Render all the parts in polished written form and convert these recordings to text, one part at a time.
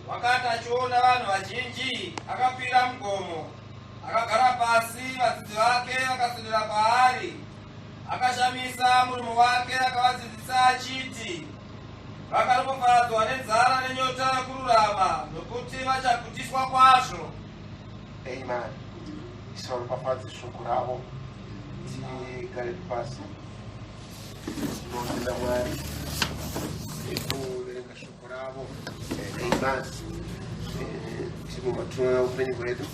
wakati achiona vanhu vazhinji akapira mugomo, akagara pasi, vadzidzi vake vakaswedera paari, akashamisa muromo wake akavadzidzisa achiti, vakaropafadzwa nenzara nenyota yokururama, nokuti vachagutiswa kwazvo. Amen. Isaropafadze shoko ravo. Tigare pasi. Tinotenda Mwari nekuverenga shoko ravo. Amen. Tiri mumatunana upenyu hwedu,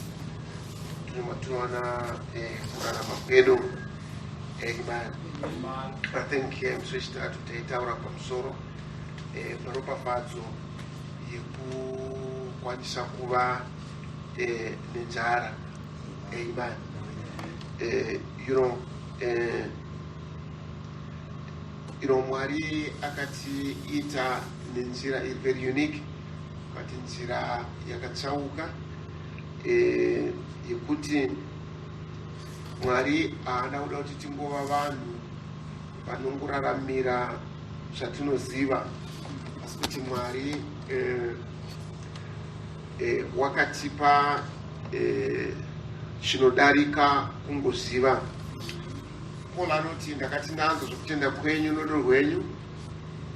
tiri mumatunana kurarama kwedu. Amen. I think musochitatu taitaura pamusoro paropafadzo yekukwanisa kuva nenzara. Amen. Mwari akatiita nenzira iri very unique, akati nzira yakatsauka yekuti Mwari haana kuda kuti tingova vanhu vanongoraramira zvatinoziva, asi kuti Mwari wakatipa chinodarika kungoziva. Paul anoti ndakati ndanzwa zvokutenda kwenyu nodo rwenyu,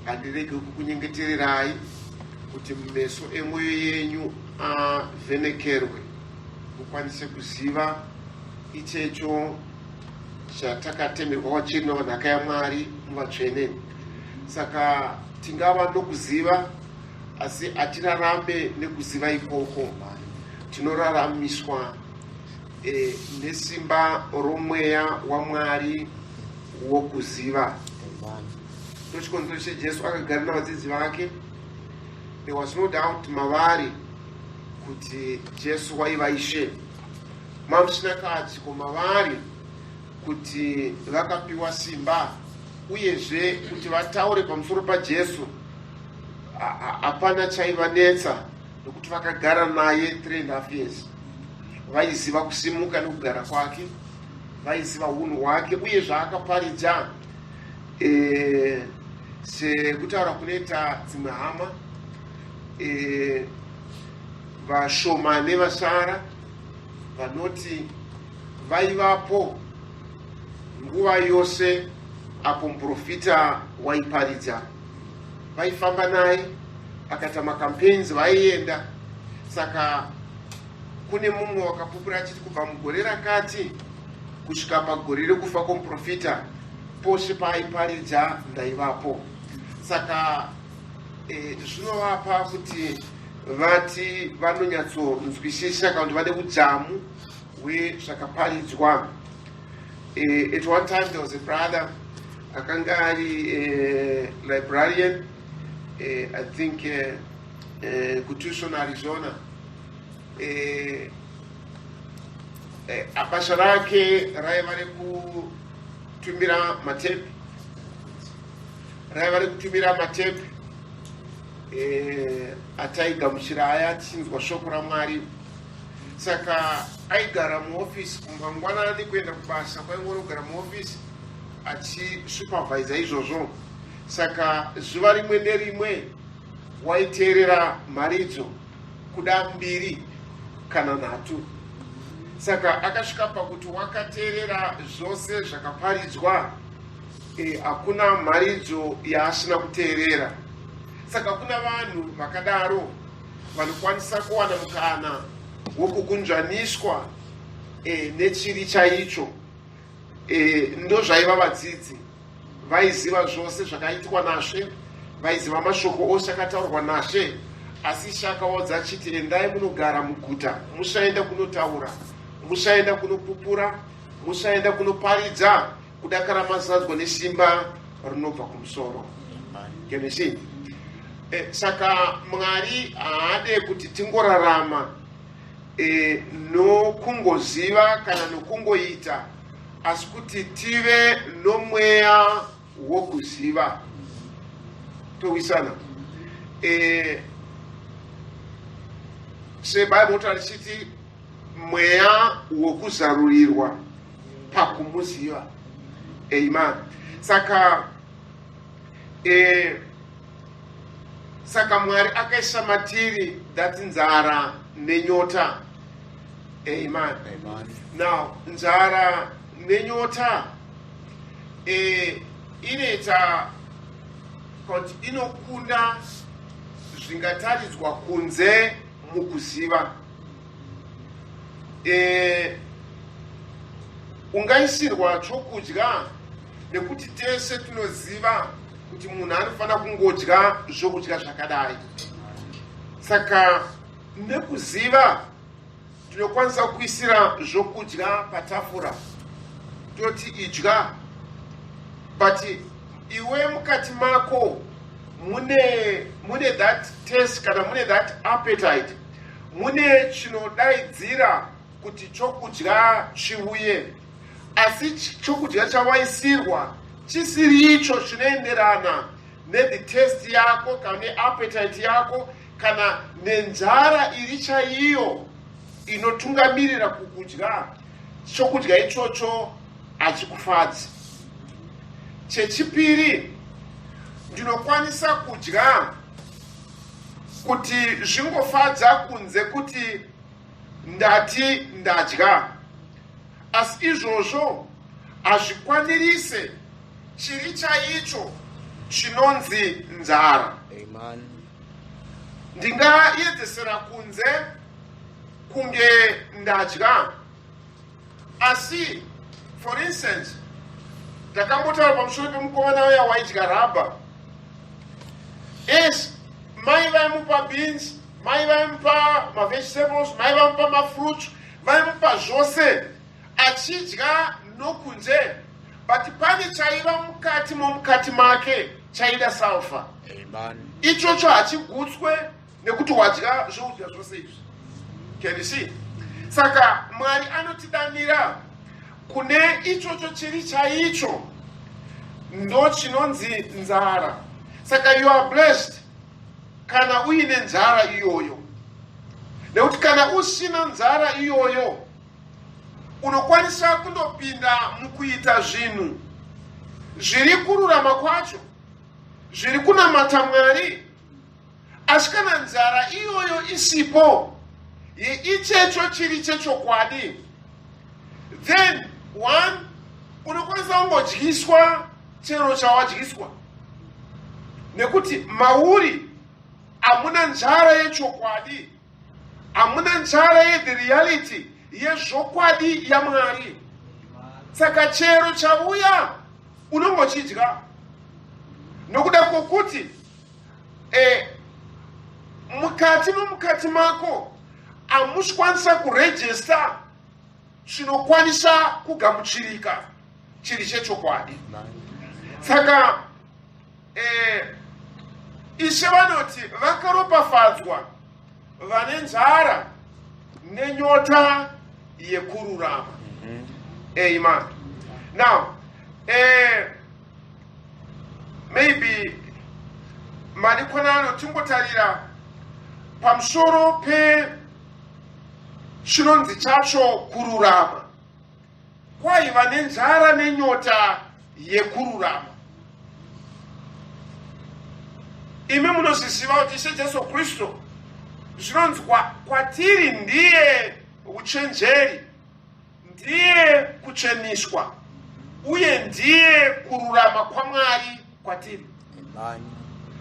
handirege kukunyengetererai kuti mumeso emwoyo yenyu avhenekerwe, mukwanise kuziva ichecho chatakatemerwa kwachiri nevanhaka yaMwari muvatsvene. Saka tingava nokuziva, asi hatirarambe nekuziva ikoko, tinoraramiswa nesimba romweya waMwari wokuziva. Ndochikonzero chejesu akagara navadzidzi vake. There was no doubt mavari kuti Jesu waiva Ishe. Mamusina kadziko mavari kuti vakapiwa simba, uyezve kuti vataure pamusoro paJesu hapana chaivanetsa, nokuti vakagara naye 3.5 years. Vaiziva kusimuka nekugara kwake, vaiziva unhu hwake, uye zvaakaparidza sekutaura kunoita dzimwe hama vashoma nevasara vanoti vaivapo nguva yose apo muprofita waiparidza. Vaifamba naye, akaita makampeni vaienda. Saka kune mumwe wakapupura achiti kubva mugore rakati kusvika pagore rekufa kwomuprofita, pose paaiparidza ndaivapo. Saka zvinovapa kuti vati vanonyatsonzwisisa kana kuti vane udzamu hwezvakaparidzwa. At one time there was a brother akanga ari librarian, I think kuTucson, Arizona. Basa rake raiva rekutumira matepi, ataigamuchira aya achinzwa shoko raMwari. Saka aigara muofisi kumangwanani kuenda kubasa, kwaingori kugara muofisi achisupervisa izvozvo. Saka zuva rimwe nerimwe waiteerera mharidzo kuda 2 kana 3. Saka akasvika pakuti wakateerera zvose zvakaparidzwa, hakuna mharidzo yaasina kuteerera. Saka kuna vanhu vakadaro vanokwanisa kuwana mukana wokugunzvaniswa nechiri chaicho. Ndozvaiva vadzidzi, vaiziva zvose zvakaitwa naShe, vaiziva mashoko ose akataurwa naShe, asi shakaudza achiti endai munogara muguta, musaenda kunotaura, musaenda kunopupura, musaenda kunoparidza, kudakara mazadzwa nesimba rinobva kumusoro. Kenesi. Saka Mwari haade kuti tingorarama nokungoziva kana nokungoita, asi kuti tive nomweya wokuziva. Towisana. SeBhayibheri richiti mweya wokuzarurirwa pakumuziva. Amen. Saka Saka Mwari akaisa matiri that nzara nenyota. Amen. Now, nzara nenyota inoita kuti inokunda zvingataridzwa kunze mukuziva. Ungaisirwa chokudya nekuti tese tunoziva kuti munhu anofanira kungodya zvokudya zvakadai. Saka nekuziva tinokwanisa kuisira zvokudya patafura toti idya, but iwe mukati mako mune that taste kana mune that appetite, mune chinodaidzira kuti chokudya chiuye, asi chokudya chawaisirwa chisiri icho chinoenderana nethe taste yako kana neappetite yako kana nenzara iri chaiyo inotungamirira kukudya, chokudya ichocho hachikufadzi. Chechipiri, ndinokwanisa kudya kuti zvingofadza kunze kuti ndati ndadya, asi izvozvo hazvikwanirise chiri chaicho chinonzi nzara. Ndingaedzesera kunze kunge ndadya, asi for instance ndakambotaura pamusoro pemukomana uya waidya raba. Yes, mai vaimupa beans, mai vaimupa mavegetables, mai vaimupa mafruits, vaimupa zvose achidya nokunze, but pane chaiva mukati momukati make chaida sulfur. Ichocho hachigutswe nekuti wadya zvokudya zvose izvi. Can you see? Saka Mwari anotidanira kune ichocho chiri chaicho ndo chinonzi nzara. Saka you are blessed kana uine nzara iyoyo, nekuti kana usina nzara iyoyo unokwanisa kundopinda mukuita zvinhu zviri kururama kwacho, zviri kunamata Mwari, asi kana nzara iyoyo isipo ichecho chiri chechokwadi, then one, unokwanisa kungodyiswa chero chawadyiswa, nekuti mauri hamuna nzara yechokwadi, hamuna nzara yethe reality yezvokwadi yaMwari. Saka chero chauya unongochidya nokuda kwokuti mukati mako hamusikwanisa kuregister chinokwanisa kugamuchirika chiri chechokwadi. Saka Ishe vanoti vakaropafadzwa vane nzara nenyota yekururama. Amen. Now, maybe madikwanano tingotarira pamusoro pe chinonzi chacho kururama. Kwaiva nenzara nenyota yekururama. Imi munozviziva kuti Ishe Jesu Kristu zvinonzi kwatiri ndiye uchenjeri, ndiye kucheniswa, uye ndiye kururama kwaMwari kwatiri.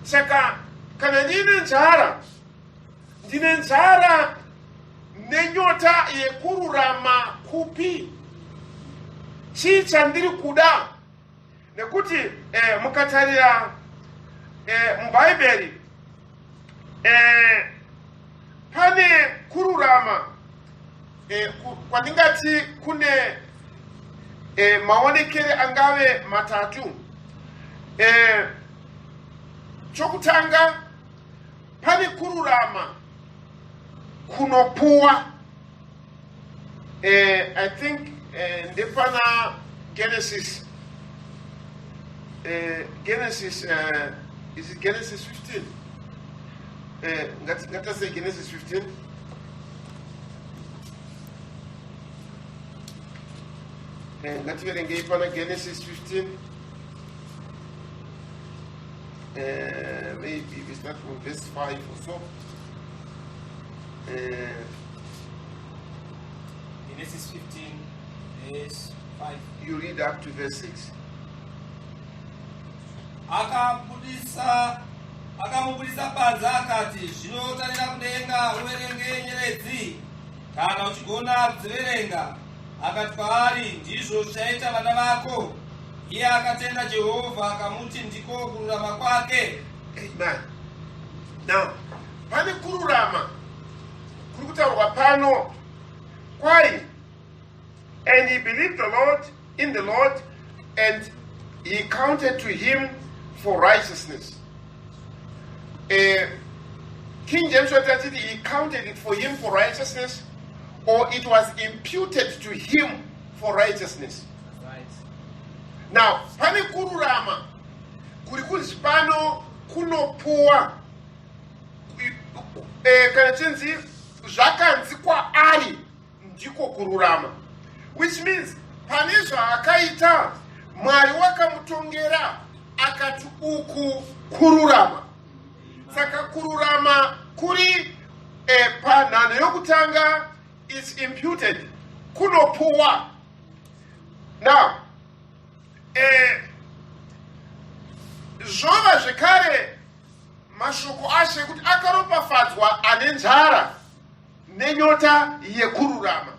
Saka kana ndine nzara nenyota yekururama kupi, chii chandiri kuda? Nekuti mukatarira mubhaibheri pane kururama kwandingati kune maonekere angave matatu. Chokutanga, pane kururama kunopuwa. I think ndepana Genesis is it Genesis 15? Ngata say Genesis 15. Ngati verenge ipana Genesis 15. maybe we start from verse 5 or so. Genesis 15, verse 5. You read up to verse 6. Akamubudisa panze akati, zvino tarira kudenga uverenge nyeredzi kana uchigona kudziverenga. Akati kwaari, ndizvo zvichaita vana vako. Iye akatenda Jehovha akamuti ndiko kururama kwake. Amen. Now, pane kururama kuri kutaurwa pano kwai, and he believed the Lord in the Lord, and he counted to him for righteousness. King James said he counted it for him for righteousness, or it was imputed to him for righteousness. Right. Now, pane kururama kuri kunzi pano kunopuwa kana chinzi zvakanzi kwaari ndiko kururama, which means pane zvaakaita Mwari wakamutongera akati uku kururama. Saka kururama kuri panhano yokutanga is imputed, kunopuwa. Now, zvova zvekare mashoko ashe kuti akaropafadzwa ane nzara nenyota yekururama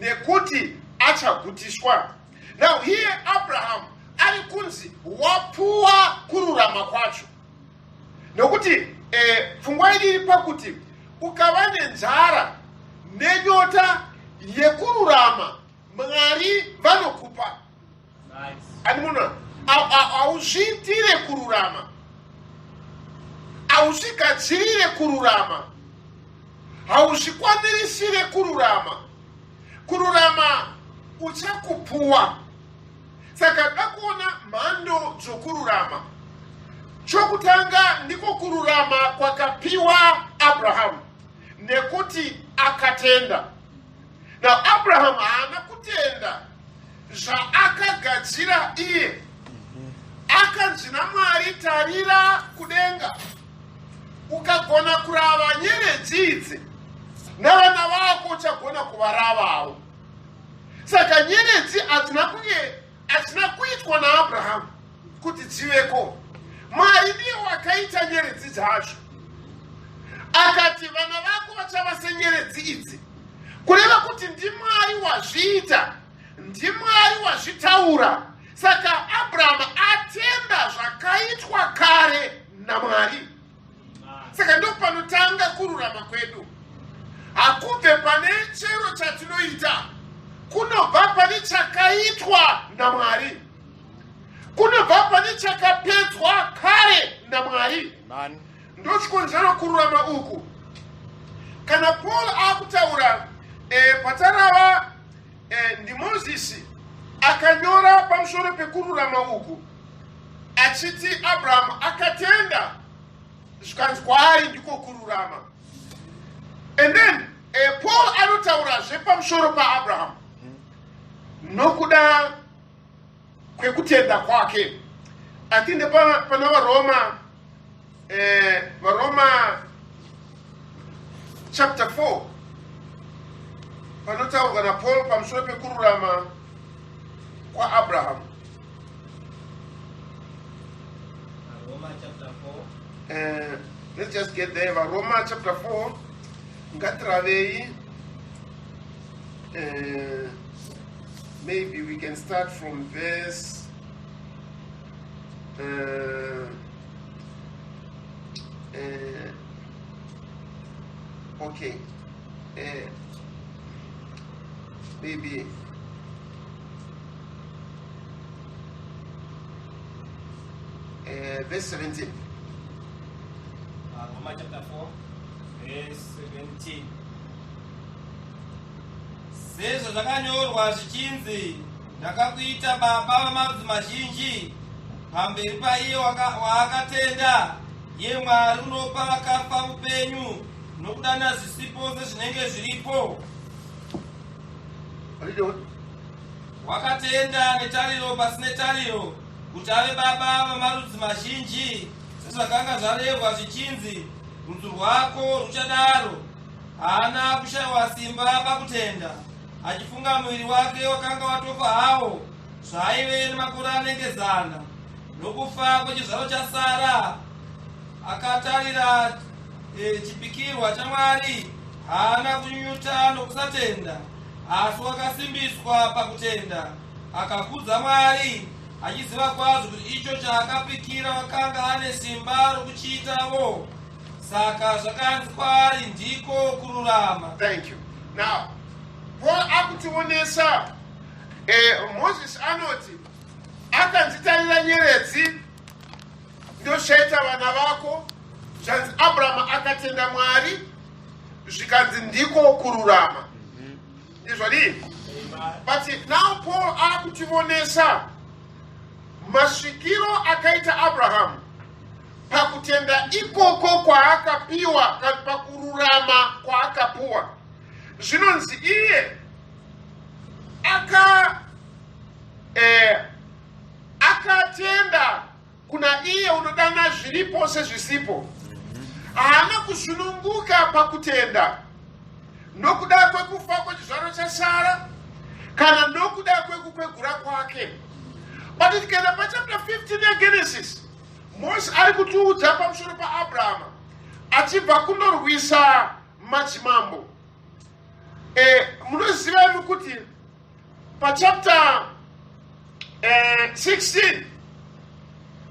nekuti achagutishwa. Now here Abraham ari kunzi wapuwa kururama kwacho, nokuti pfungwa iri pakuti ukava nenzara nenyota yekururama Mwari vanokupa. Ani munhu hauzviitire kururama, hauzvigadzirire kururama, hauzvikwanirisire kururama. Kururama uchakupuwa. Saka dakuona mhando dzokururama. Chokutanga ndiko kururama kwakapiwa Abraham nekuti akatenda. Now Abraham haana kutenda zvaakagadzira iye. Akanzi naMwari, tarira kudenga ukagona kurava nyeredzi idzi, navana vako uchagona kuvaravawo. Saka nyeredzi hadzina kuitwa naAbraham kuti dziveko. Mwari ndiye wakaita nyeredzi dzacho. Akati vana vako vachava senyeredzi idzi, kureva kuti ndiMwari wazviita, ndiMwari wazvitaura. Saka Abraham atenda zvakaitwa kare naMwari. Saka ndo panotanga kururama kwedu. Hakubve pane chero chatinoita, kunobva pane chakaitwa naMwari, kunobva pane chakapedzwa kare naMwari. Ndo chikonzero kururama uku. Kana Paul akutaura patarava ndiMozisi akanyora pamusoro pekururama uku achiti Abraham akatenda zvikanzi kwaari ndiko kururama. And then Paul anotaurazve pamusoro paAbraham nokuda kwekutenda kwake. I think pana Varoma chapter 4 panotaurwa naPaul pamusoro pekururama kwaAbraham. Roma chapter 4. Let's just get there. Varoma chapter 4. Ngatiravei. Maybe we can start from verse okay. Maybe verse 17. Roma chapter 4, verse 17. Sezvo zvakanyorwa zvichinzi, ndakakuita baba vamarudzi mazhinji, pamberi paiye waakatenda, iye Mwari unopa vakafa upenyu, nokudana zvisipo sezvinenge zviripo. Wakatenda netariro pasine tariro, kuti ave baba vamarudzi mazhinji, sezvakanga zvarevwa zvichinzi rudzi rwako ruchadaro. Haana kushayiwa simba pakutenda, achifunga muviri wake wakanga watofa hawo zvaive nemakore anenge 100. Nokufa kwechizvaro chaSara akatarira chipikirwa chaMwari, haana kunyunyuta nokusatenda, asi wakasimbiswa pakutenda, akakudza Mwari, achiziva kwazvo kuti icho chaakapikira wakanga ane simba rokuchiitawo. Saka zvakanzi kwaari ndiko kururama. Thank you. Now, Paul akutionesa Moses anoti akanzitarira nyeredzi ndoshaita vana vako, zvanzi Abraham akatenda Mwari zvikanzi ndiko kururama. Ndizvadii? But now Paul akutionesa masvikiro akaita Abraham pakutenda ikoko kwaakapiwa kana pakururama kwaakapuwa. Zvinonzi iye akatenda kuna iye unodana zviripo sezvisipo. Haana kuzvinunguka pakutenda nokuda kwekufa kwechizvaro chaSara kana nokuda kwekukwegura kwake. But tikaenda pachapter 15 yaGenesis, Moses ari kutiudza pamusoro paAbrahama achibva kundorwisa madzimambo. Munoziva kuti pachapter 16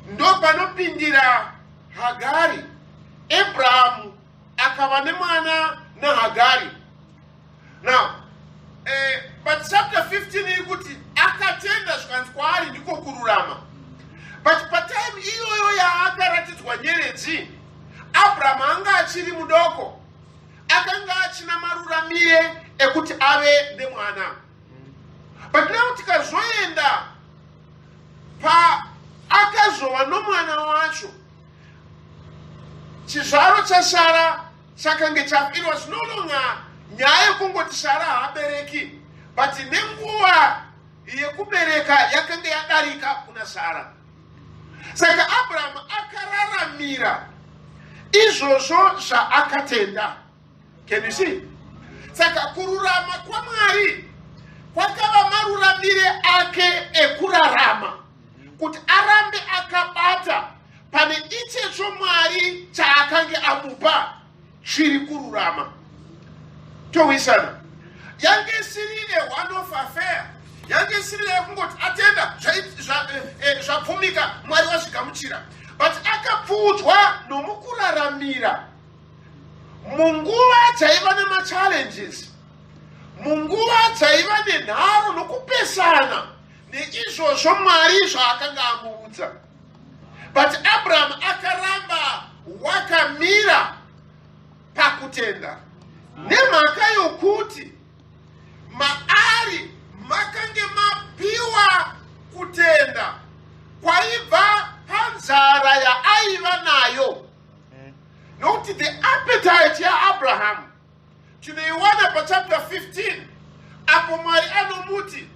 ndo panopindira Hagari. Abraham akava nemwana naHagari. Now, but chapter 15 iri kuti akatenda zvikanzi kwaari ndiko kururama. But patime iyoyo yaakaratidzwa nyeredzi, Abraham anga achiri mudoko, akanga achina maruramire ekuti ave nemwana. But now tikazoenda akazova nomwana wacho, chizvaro chaSara chakange chafirwa. Zvinononga nyaya yekungoti Sara haabereki, but nenguva yekubereka yakanga yadarika kuna Sara. Saka Abraham akararamira izvozvo zvaakatenda. Can you see? Saka kururama kwaMwari kwakava maruramire ake ekurarama, kuti arambe akabata pane ichecho Mwari chaakange amupa chiri kururama. Towisana yange isiri one-off affair, yange isiri kungoti atenda zvapfumika Mwari wazvigamuchira, but akapfuudzwa nomukuraramira munguva dzaiva nemachallenges, munguva dzaiva nenharo nokupesana neizvozvo Mwari zvaakanga amuudza. But Abraham akaramba wakamira pakutenda, nemhaka yokuti maari makange mapiwa kutenda kwaibva panzara yaaiva nayo. Nokuti the appetite yaAbraham tinoiwana pachapter 15 apo Mwari anomuti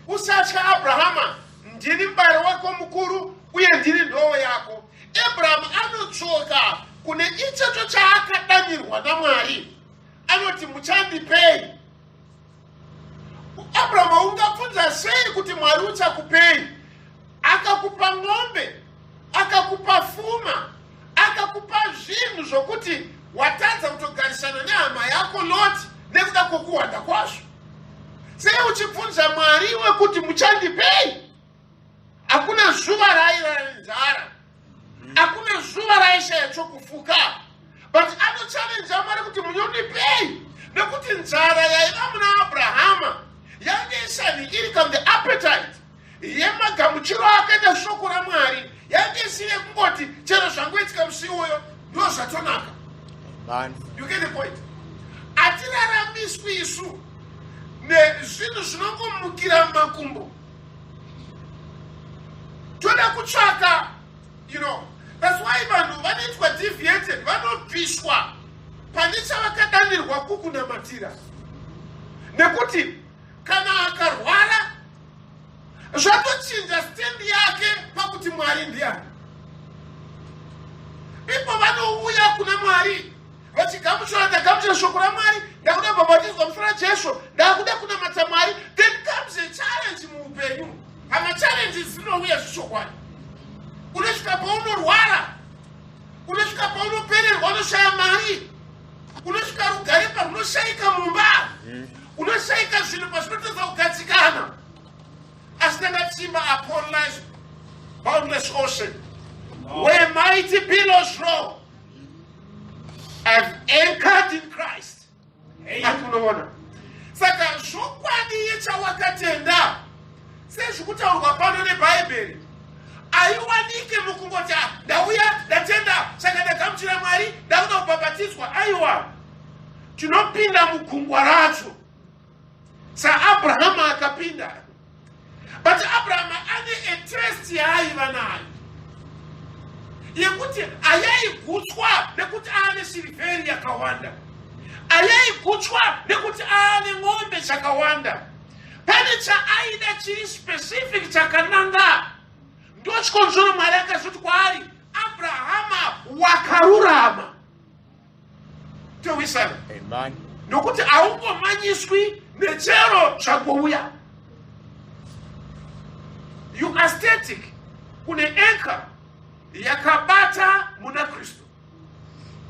usatya Abrahama, ndini mubari wako mukuru uye ndini nhoo yako. Abraham anotsoka kune ichocho chaakadanirwa naMwari, anoti muchandipei. Abraham ungabvunza sei kuti Mwari uchakupei? Akakupa ng'ombe, akakupa pfuma, akakupa zvinhu zvokuti watadza kutogarisana nehama yako Loti nekuda kwokuwanda kwazvo. Sei uchibvunza Mwari wekuti muchandipei? Hakuna zuva rairara nenzara, hakuna zuva raishaya chokufuka, but anochallenja Mwari kuti munyondipei, nekuti nzara yaiva muna Abrahama yange isani iri kam the appetite yemagamuchiro akaita shoko raMwari, yange isiri kungoti chero zvangoitika musi uyo ndo zvatonaka. You get the point? Atiraramiswi isu nezvinhu zvinongomukira mumakumbo. Toda kutsvaka, that's why vanhu vanoitwa deviated, vanopishwa pane chavakadanirwa kukunamatira. Nekuti kana akarwara zvatochinja stand yake pakuti Mwari ndiani. vanouya kuna Mwari vachigamuchira ndagamuchira shoko raMwari, ndakuda kubhabhatidzwa muzita raJesu, ndakuda kunamata Mwari. Then comes a challenge muupenyu. Challenges dzinouya zvichokwadi. Unosvika paunorwara, unosvika paunopererwa, unoshaya mari, unosvika rugare paunoshayika mumba, unoshayika zvinhu pazvinotadza kugadzikana. Asi ndakatimba upon life boundless ocean, where mighty billows roll, I've anchored in Christ. Hatunoona. Saka zvokwadi yechawakatenda sezvikutaurwa pano neBhaibheri aiwanike mukungoti ndauya ndatenda saka ndagamuchira Mwari ndakuda kubhabhatidzwa. Aiwa, tinopinda mugungwa racho. SaAbhurahama akapinda, but Abrahama ane interest yaaiva nayo yekuti ayaigutswa nekuti aane silivheri yakawanda, ayaigutswa nekuti aane ng'ombe dzakawanda. Pane chaaida chiri specific chakananga. Ndochikonzero Mwari akazoti kwaari, Abrahama wakarurama. Towisana. Amen. Nokuti aungomanyiswi nechero chagouya. You are static. Kune anchor yakabata muna Kristu.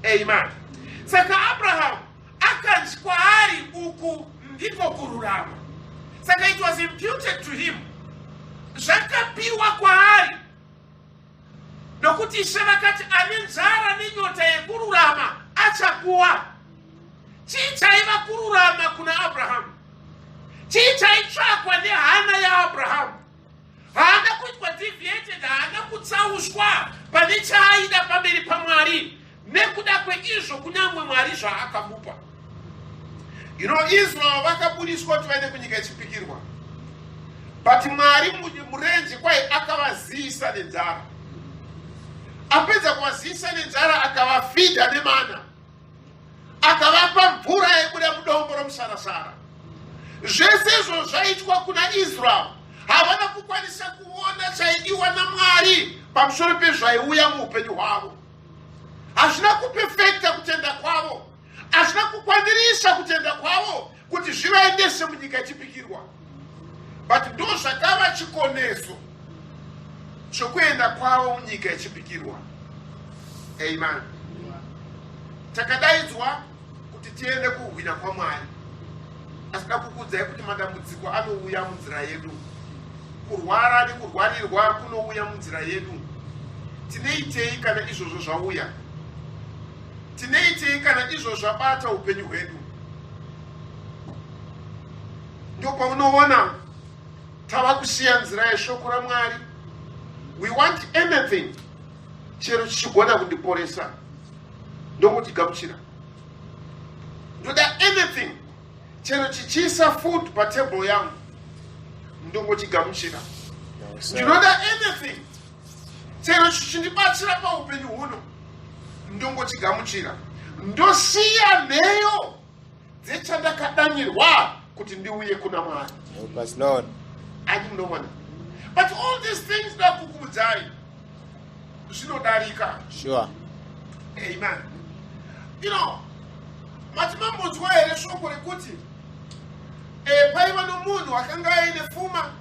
Amen. Saka Abraham akanzi kwaari uku ndiko kururama. Saka it was imputed to him. Zvakapiwa kwaari. Nokuti Ishe vakati ane nzara nenyota yekururama achakuwa. Chii chaiva kururama kuna Abrahamu? Chii chaitsvakwa nehana yaAbhurahamu? Haana kuitwa deviated, haana kutsauswa pane chaaida pamberi paMwari. Nekuda kweizvo kunyangwe Mwari zvaakamupa. You know, Israel vakabudiswa kuti vaende kunyika yechipikirwa. But Mwari murenje kwai akavazivisa nenzara. Apedza kuvazivisa nenzara akavafidha nemana. Akavapa mvura yaibuda mudombo romusarasara. Zvese izvo zvaitwa kuna Israel. Havana kukwanisa kuona chaidiwa naMwari pamusoro pezvaiuya muupenyu hwavo. Hazvina kupefekta kutenda kwavo. Hazvina kukwanirisa kutenda kwavo kuti zvivaendese munyika yechipikirwa. But ndo zvakava chikoneso chokuenda kwavo munyika yechipikirwa. Amen. Takadaidzwa kuti tiende kuhwina kwaMwari. Asida kukudzai kuti madambudziko anouya munzira yedu. Kurwara nekurwarirwa kunouya munzira yedu. Tineitei kana izvozvo zvauya? Tineitei kana izvo zvabata upenyu hwedu? Ndo paunoona tava kusiya nzira yeshoko raMwari. We want anything chero chichigona kundiporesa ndokuchigamuchira. Ndoda anything chero chichiisa food patable yangu ndongochigamuchira. Ndinoda anything chero chichindibatsira paupenyu huno ndongochigamuchira. Ndosiya nheyo dzechandakadanyirwa kuti ndiuye kuna Mwari. Help us, Lord. Ani munoona. But all these things ndakukumudzai zvinodarika. Sure. Amen. You know, matimambonzwa here shoko rekuti paiva nomunhu akanga aine pfuma,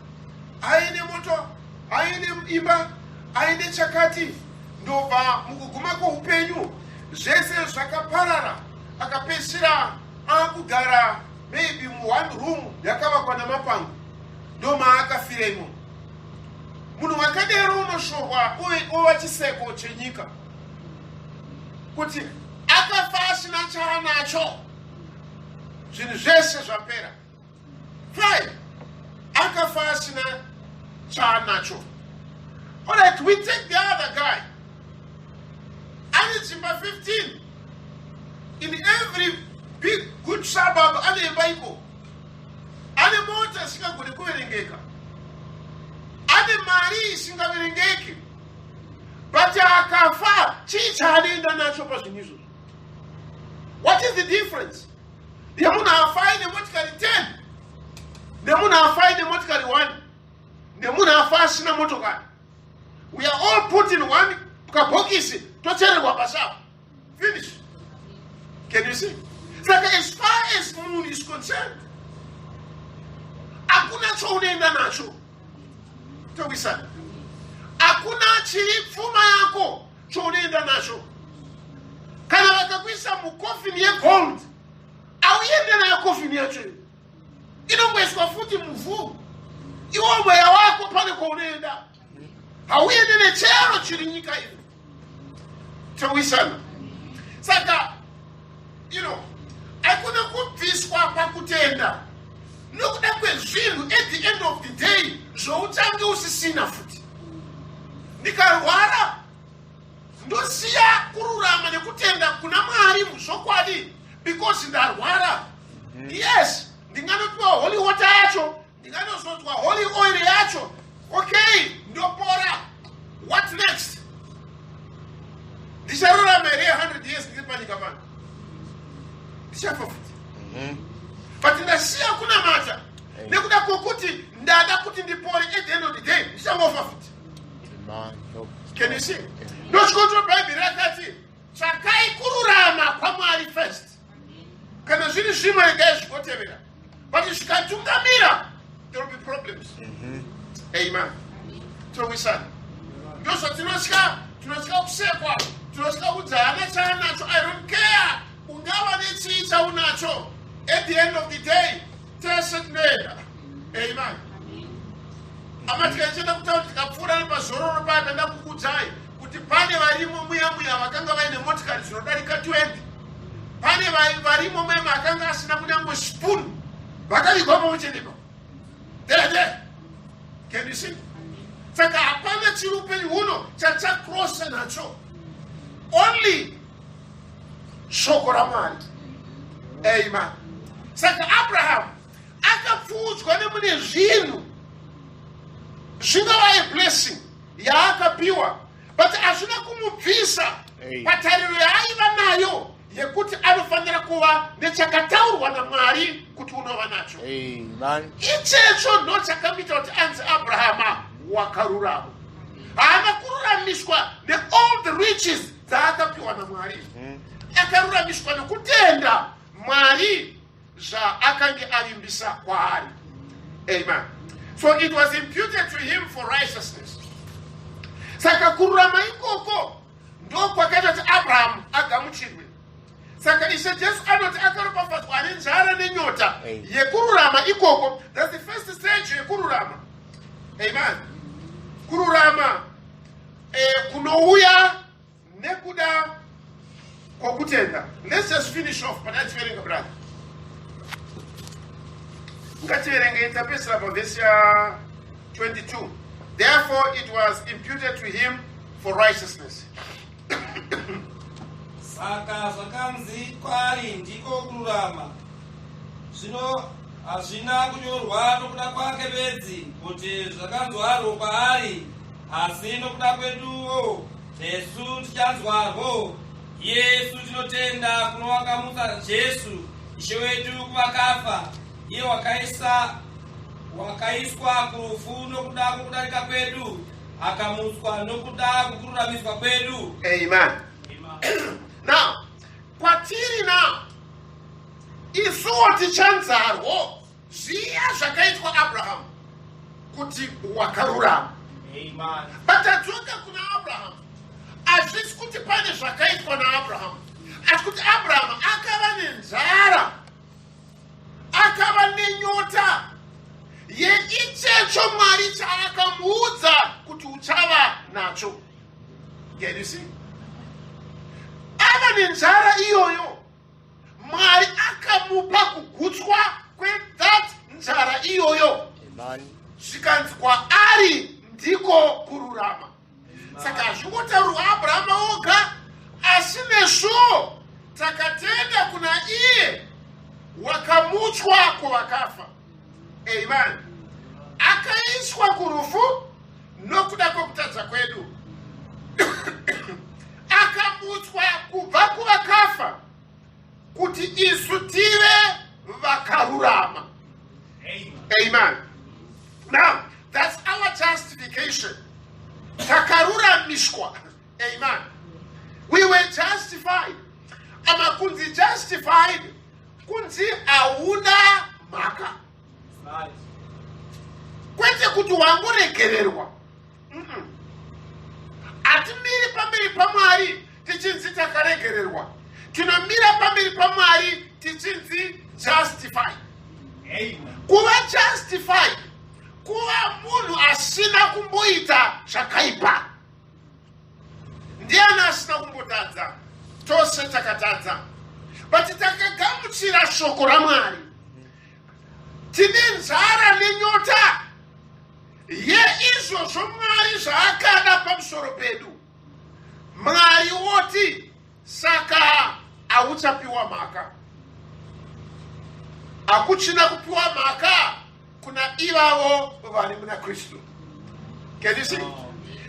aine moto, aine imba, aine chakati, ndobva mukuguma kweupenyu zvese zvakaparara, akapedzisira akugara maybe one room yakavakwa namapango, ndomaakafiremo. Munhu wakadero unoshorwa ova chiseko chenyika kuti akafa asina chaanacho, zvinhu zvese zvapera. Fine, akafa asina chaanacho. All right, we take the other guy. Ane dzimba 15 in every big good suburb, ane imba iko, ane mota isingagoni kuverengeka, ane mari isingaverengeki, but akafa chii chaanoenda nacho pazvinhu izvozvo? What is the difference? Nemunhu afa aine motikari 10, nemunhu afa aine motikari 1, nemunhu afa asina motokari. We are all put in one kabhokisi tochererwa pasapo. Finish. Can you see? Saka as far as moon is concerned, hakuna chaunaenda nacho. Chitungwiza. Hakuna chiri pfuma yako chaunaenda nacho. Kana vakakuisa mukofini yegold, auende nayo kofini yacho. Inongweswa futi muvhu. Iwo mweya wako pane kwaunoenda. Hauende nechero chiri nyika ino. Chitungwiza. Saka, hakuna kubviswa pakutenda. Nokuda kwezvinhu at the end of the day, zvoutange usisina futi. Ndikarwara, ndosiya kururama nekutenda kuna Mwari muzvokwadi because ndarwara. Yes, ndinganopiwa holy water yacho, ndinganozodzwa holy oil yacho. Okay, ndopora. What next? Ndicharurama here 100 years ndiri panyika pano. Ndichafa futi. But ndasiya kuna mata. Nekuda kwokuti ndada kuti ndipore at the end of the day, ndichangofa futi. Can you see? Ndochikoto Bible rakati, tsvakai kururama kwaMwari first. Kana zviri zvimwe regai zvigotevera. But zvikatungamira, there will be problems. Amen. Chitungwiza. Ndozvatinotya kusekwa, tinotya kudzana chaanacho. I don't care. Ungava nechii chaunacho. At the end of the day, tese tinoenda. Amen. Amatikachenda kutaura tikapfuura nepazororo paya penda kukudzai kuti pane varimo muya vakanga vaine motikari dzinodarika 20. Pane varimo muya vakanga asina kunyange spoon. Vakavigwa pamuchendepa. There. Can you see? Saka hapana chiri upenyu huno chachakrosa nacho. Only shoko raMwari. Amen. Saka Abraham akapfuudzwa nemune zvinhu zvingava a blessing yaakapiwa, but hazvina kumubvisa patariro yaaiva nayo yekuti anofanira kuva nechakataurwa naMwari kuti unova nacho. Ichecho ndochakamita kuti anzi Abrahama wakarurama. Haana kururamiswa neall the riches dzaakapiwa naMwari. Akaruramiswa nekutenda Mwari zvaakange avimbisa kwaari. Amen. So it was imputed to him for righteousness. Saka kururama ikoko ndokwakaita kuti Abraham agamuchirwe. Saka Ishe Jesu anoti akaropafadzwa ane njara nenyota yekururama ikoko. That's the first stage yekururama. Amen. Kururama kunouya nekuda kwokutenda. Let's just finish off patativerenga brother. Ngativerenge itapesera pavhesi ya 22. Therefore it was imputed to him for righteousness. Saka zvakanzi kwaari ndiko kururama. Zvino hazvina kunyorwa nokuda kwake bedzi kuti zvakanzwarwo kwaari, asi nokuda kweduwo Jesu tichanzwarwo. Yesu tinotenda kuno wakamutsa Jesu Ishe wedu kuvakafa, iye wakaiswa kurufu nokuda kwokudarika kwedu, akamutswa nokuda kwokururamiswa kwedu. Amen. Now, kwatiri now, isuwo tichanzarwo zviya zvakaitwa Abraham kuti wakarurama. Amen. But tadzoka kuna Abraham, hazvisi kuti pane zvakaitwa naAbraham, asi kuti Abraham akava nenzara, akava nenyota yeichecho Mwari chaakamuudza kuti uchava nacho. Can you see? Ava nenzara iyoyo, Mwari akamupa kugutswa kwethat nzara iyoyo. Zvikanzi kwaari ndiko kururama. Saka hazvingotaurwa Abrahama oga, asi nesuwo takatenda kuna iye wakamutswa kuvakafa. Amen. Akaiswa kurufu nokuda kwokutadza kwedu. Akamutswa kubva kuvakafa kuti isu tive vakarurama. Amen. Now, that's our justification. Takaruramishwa. Amen. We were justified. justified kunzi hauna mhaka, kwete kuti wangoregererwa. Hatimiri pamberi paMwari tichinzi takaregererwa, tinomira pamberi paMwari tichinzi justified. Kuva justified kuva munhu asina kumboita zvakaipa. Ndiani asina kumbotadza? Tose takatadza, but takagamuchira shoko raMwari. Tine nzara nenyota yeizvozvo Mwari zvaakada pamusoro pedu. Mwari woti saka hauchapiwa mhaka. Hakuchina kupiwa mhaka kuna ivavo vari muna Kristu. Can you see?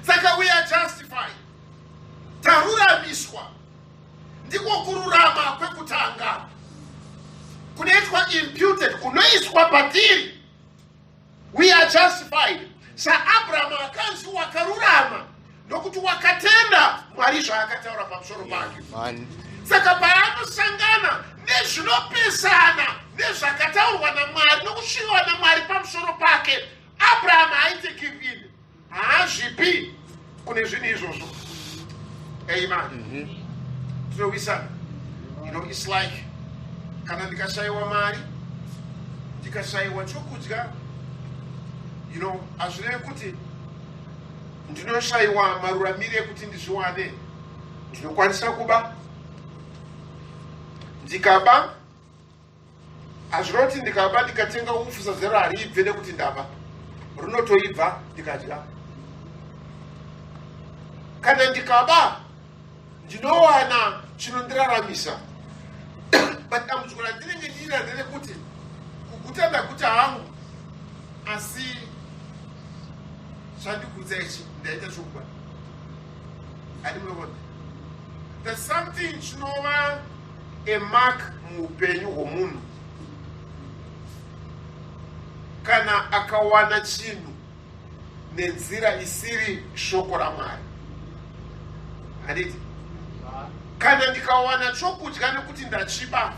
Saka we are justified. Taruramiswa. Ndiko kururama kwekutanga. Kunoitwa imputed, kunoiswa patiri. We are justified. Sa Abraham akanzi wakarurama nokuti wakatenda Mwari zvaakataura pamusoro pake. Saka paanosangana nezvinopesana nezvakataurwa naMwari nokushiyiwa naMwari pamusoro pake, Abraham haite give in, haazvipi kune zvinhu izvozvo. Amen. Tinowisana. It's like kana ndikashayiwa mari, ndikashayiwa chokudya, hazvirevi kuti ndinoshayiwa maruramiro ekuti ndizviwane. Ndinokwanisa kuba, ndikaba, hazvinoti ndikaba ndikatenga ufusa zero haribve nekuti ndaba, runotoibva ndikadya. Kana ndikaba ndinowana chinondiraramisa, but dambudziko randinenge ndina nderekuti kuguta ndaguta hangu, asi zvandikudza ichi ndaita chokuba. Hadimunoona, there's something chinova a mark muupenyu hwomunhu kana akawana chinhu nenzira isiri shoko raMwari. Handiti? Kana ndikawana chokudya nekuti ndachiba,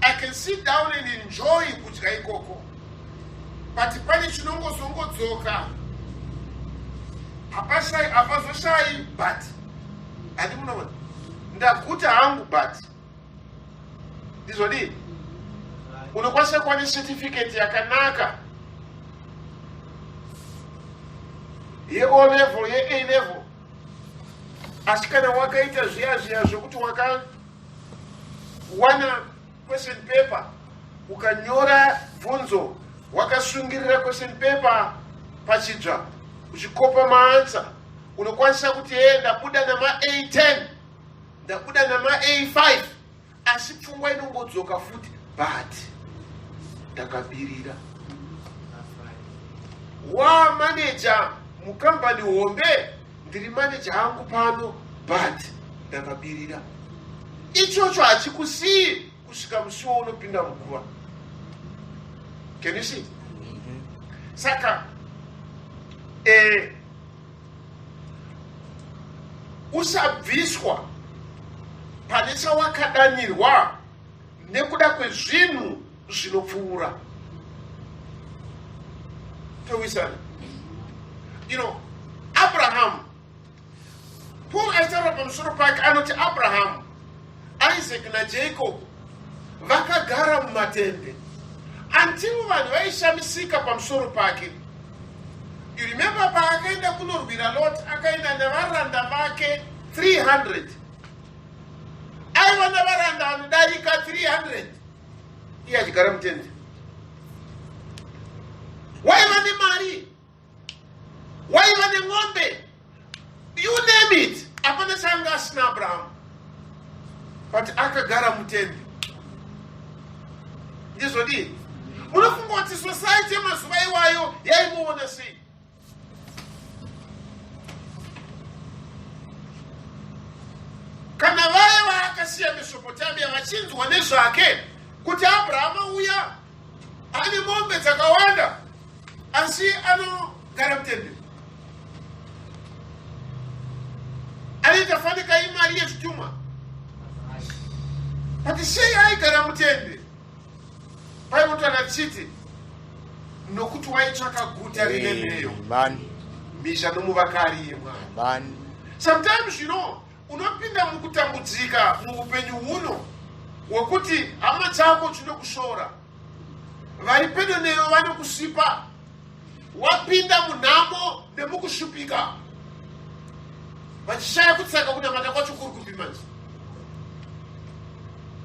I can sit down and enjoy kudya ikoko, but pane chinongozongodzoka, hapazoshayi but. Hadimunoona, ndaguta hangu but. Ndizodini? Unokwanisa kuva necertificate yakanaka ye-O level, ye-A level, asi kana wakaita zviya zvokuti wakawana question paper ukanyora bvunzo, wakasungirira question paper pachidzva uchikopa maansa, unokwanisa kuti ndabuda nama A10, ndabuda nama A5, asi pfungwa inongodzoka futi but ndakabirira. Manager mukambani hombe, ndiri manager hangu pano but ndakabirira. Ichocho hachikusiyi kusvika musi waunopinda muguva. Can you see? Saka usabviswa pane chawakadanirwa nekuda kwezvinhu zvinopfuura. Towisana. Abraham, Paul aitaura pamusoro pake anoti Abraham, Isaac naJacob vakagara mumatende until vanhu vaishamisika pamusoro pake. You remember paakaenda kunorwira Lot, akaenda nevaranda vake 300. Aiva nevaranda vanodarika 300. Iye achigara mutende. Waiva nemari, waiva neng'ombe, you name it. Hapana changa asina Abraham, but akagara mutende. Ndizodini? Munofunga kuti society yemazuva iwayo yaimuona sei? Kana vaya vaakasiya Mesopotamia vachinzwa nezvake kuti Abraham auya ane mombe dzakawanda asi anogara mutende, anoita fanika imari yezvitumwa. But sei aigara mutende paimotana chiti nokuti waitsvaka guta rinemeyo misha nomuvakari yemwari. Sometimes unopinda mukutambudzika muupenyu huno wokuti hama dzako dzinokushora, vari pedo newe vanokusipa, wapinda munhamo nemukushupika, vachishaya kutsaka kunamata kwacho kuri kupi manje.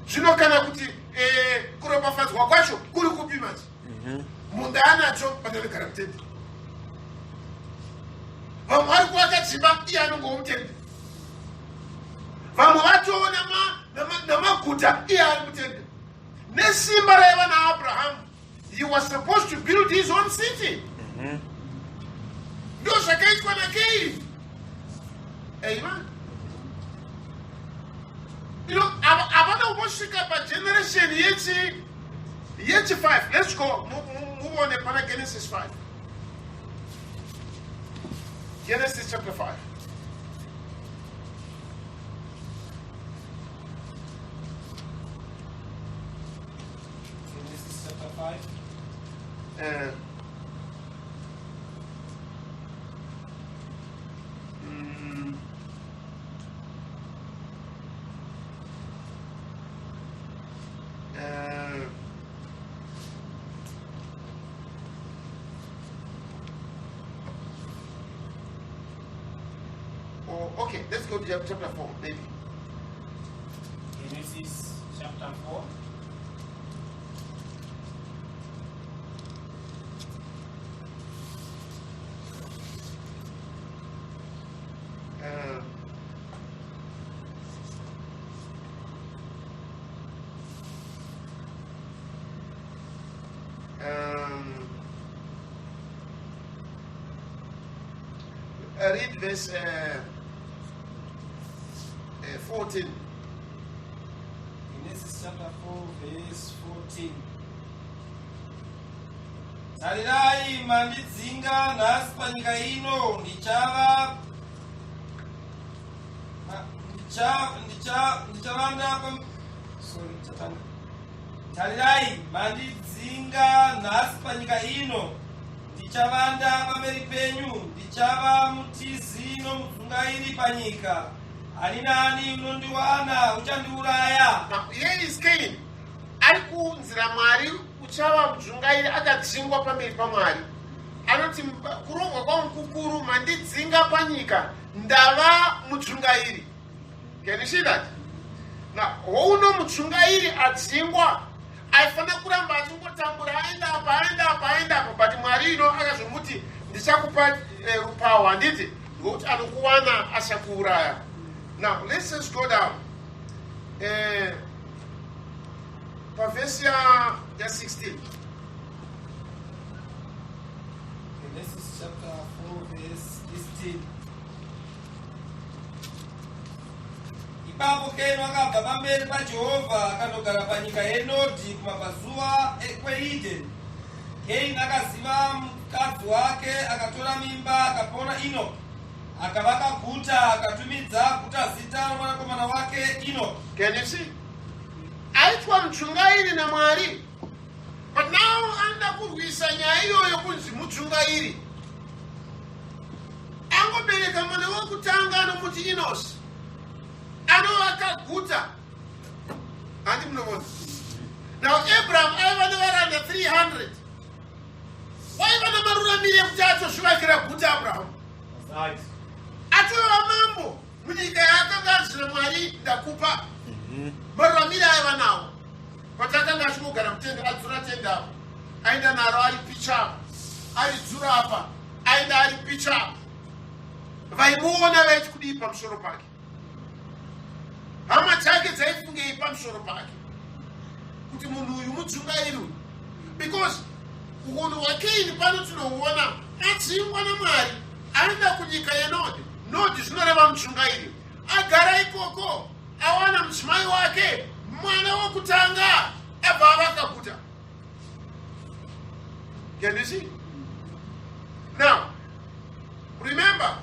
Zvino kana kuti kuropafadzwa kwacho kuri kupi manje, munda anacho patanogara mutende. Vamwe vari kuvaka dzimba iye anongowo mutende, vamwe vatoo namaguta iye ari mutende. Nesimba raiva naAbraham, he was supposed to build his own city. Ndo zvakaitwa naKeini. Amen. Havana kumbosvika pageneration yechi 5. Let's go muone pana Genesis 5. Genesis chapter 5. Genesis chapter 5. Okay, let's go to chapter 4, maybe. Genesis chapter 4. Read verse 14. Genesis chapter 4 verse 14. Tarirai, mandidzinga nhasi panyika ino, Tarirai, mandidzinga nhasi panyika ino, ndichavanda pamberi penyu, ndichava mutizi nomudzungairi panyika. Ani nani unondiwana uchandiuraya. Now here is Cain. Ari kunzira Mwari uchava mudzungairi akadzingwa pamberi paMwari. Anoti kuronga kwangu kukuru, mandidzinga panyika, ndava mudzungairi. Can you see that? Now houno mudzungairi adzingwa, aifana kuramba achingotambura aenda apa, but Mwari akazomuti ndichakupa rupawa, handiti? Ngokuti anokuwana achakuuraya. Now, let's just go down. Verse 16. Genesis chapter 4 verse 16. Ipapo Cain akabva pamberi paJehovha akandogara panyika yeNodhi kumabvazuva kweEdheni. Cain akaziva mukadzi wake, akatora mimba, akapona Enoch. Akavaka guta, akatumidza guta zita romwanakomana wake Enoch. Can you see? Aitwa mudzungairi naMwari. But now anda kurwisa nyaya iyoyo kunzi mudzungairi. Angobereka mwana wokutanga anomuti Enosh. Anovaka guta. Handi munoona. Now Abraham aiva nevaranda 300. Waiva namaruramisiro ekuti atozvivakira guta Abraham. Right. Atova mambo munyika yaakanga anzira Mwari ndakupa. Maruramiriro aiva nawo. Patakanga achingogara mutende, adzura tende apo, aenda naro ari picha, aridzura apa, aenda ari picha. Vaimuona vaiti kudii pamusoro pake. Hama dzake dzaifungei pamusoro pake, kuti munhu uyu mudzungairi uyu. Because unhu hwaKaini pano tinouona adzingwa naMwari, aenda kunyika yeNodhi. Nodhi zvinoreva mudzungairi. Agara ikoko, awana mudzimai wake, mwana wokutanga, abva avaka guta. Can you see? Now, remember,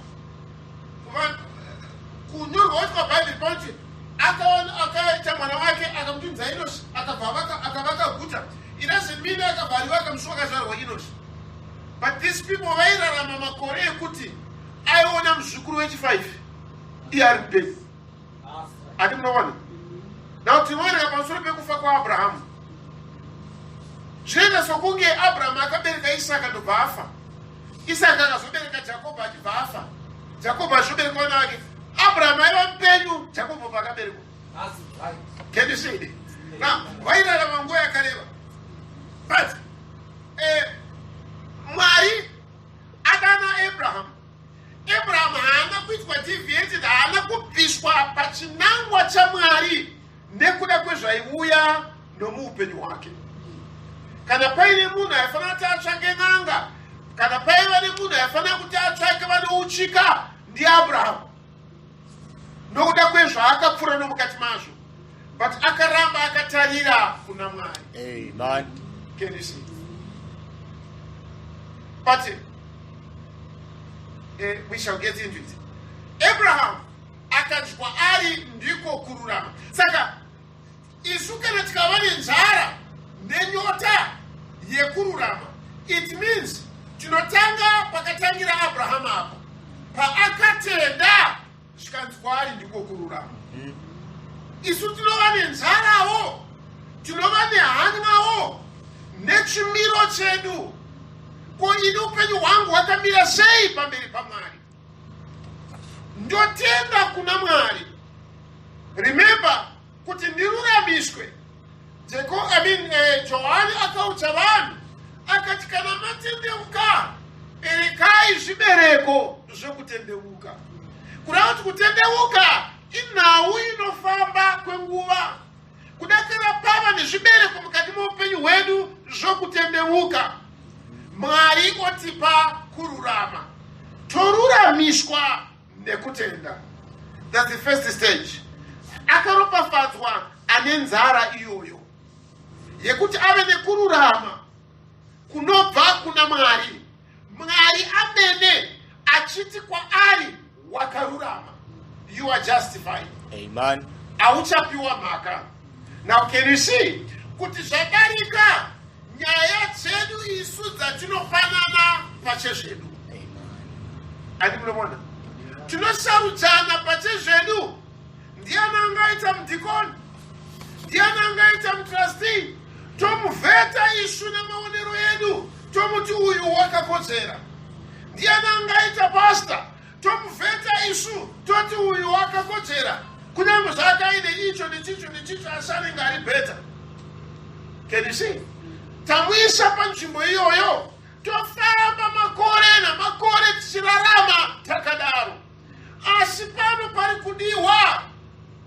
kunyorwa wacho pabhaibheri panoti akaita mwana wake akamuti akabvunza Enoshi akavaka guta. It doesn't mean akavhariwaka musi wakazvarwa Enoshi. But these people vairarama makore ekuti aiona muzukuru wechi5 iye ari mberi. Ati munoona? Now tinoona pamusoro pekufa kwaAbhurahamu. Zvinoita sokunge Abraham akabereka Isaka ndobva afa. Isaka akazobereka Jakobho achibva afa. Jakobho achizobereka mwana wake. Abraham aiva mupenyu, Jakobho pakaberekwa. Can you see it? Now, vairarama nguva yakareba. But Mwari adana Abraham. Abraham haana kuitwa deviated, haana kupishwa pachinangwa chaMwari nekuda kwezvaiuya nomuupenyu hwake. Kana paine munhu aifanira kuti atsvake n'anga, kana paiva nemunhu aifanira kuti atsvake vanouchika ndiAbhurahamu nokuda kwezvaakapfuura nomukati mazvo, but akaramba akatarira kuna Mwari. Amen. Can you see? But we shall get into it. Abraham akadya ari ndiko kururama. Saka isu kana tikava nenzara nenyota yekururama, it means tinotanga pakatangira Abraham apa paakatenda zvikanzi kwaari ndiko kururama. Isu tinova nenzarawo, tinova nehanawo nechimiro chedu. Ko ini upenyu hwangu hwakamira sei pamberi paMwari? Ndotenda kuna Mwari. Remember kuti ndiruramiswe. Johani akaudza vanhu akati kana matendeuka berekai zvibereko zvekutendeuka. Kureva kuti kutendeuka inhau inofamba kwenguva. Kudakara pava nezvibereko mukati meupenyu hwedu zvokutendeuka. Mwari otipa kururama. Toruramishwa nekutenda. That's the first stage. Akaropafadzwa ane nzara iyoyo yekuti ave nekururama kunobva kuna Mwari. Mwari amene achiti kwaari wakarurama. You are justified. Amen. Auchapiwa mhaka. Now can you see kuti zvadarika nyaya dzedu isu dzatinofanana pachezvedu. Andi munomona? Tinosarudzana pachezvedu. Ndiani angaita mudhikoni? Ndiani angaita mutrustee? Tomuvheta isu nemaonero edu, tomuti uyu wakakodzera. Ndiani angaita pastor? Tomuvheta isu, toti uyu wakakodzera. Kunyange zvakaine icho nechicho asi anenge ari better. Can you see? Tamuisa panzvimbo iyoyo, tofamba makore namakore tichirarama takadaro. Asi pano pari kudiwa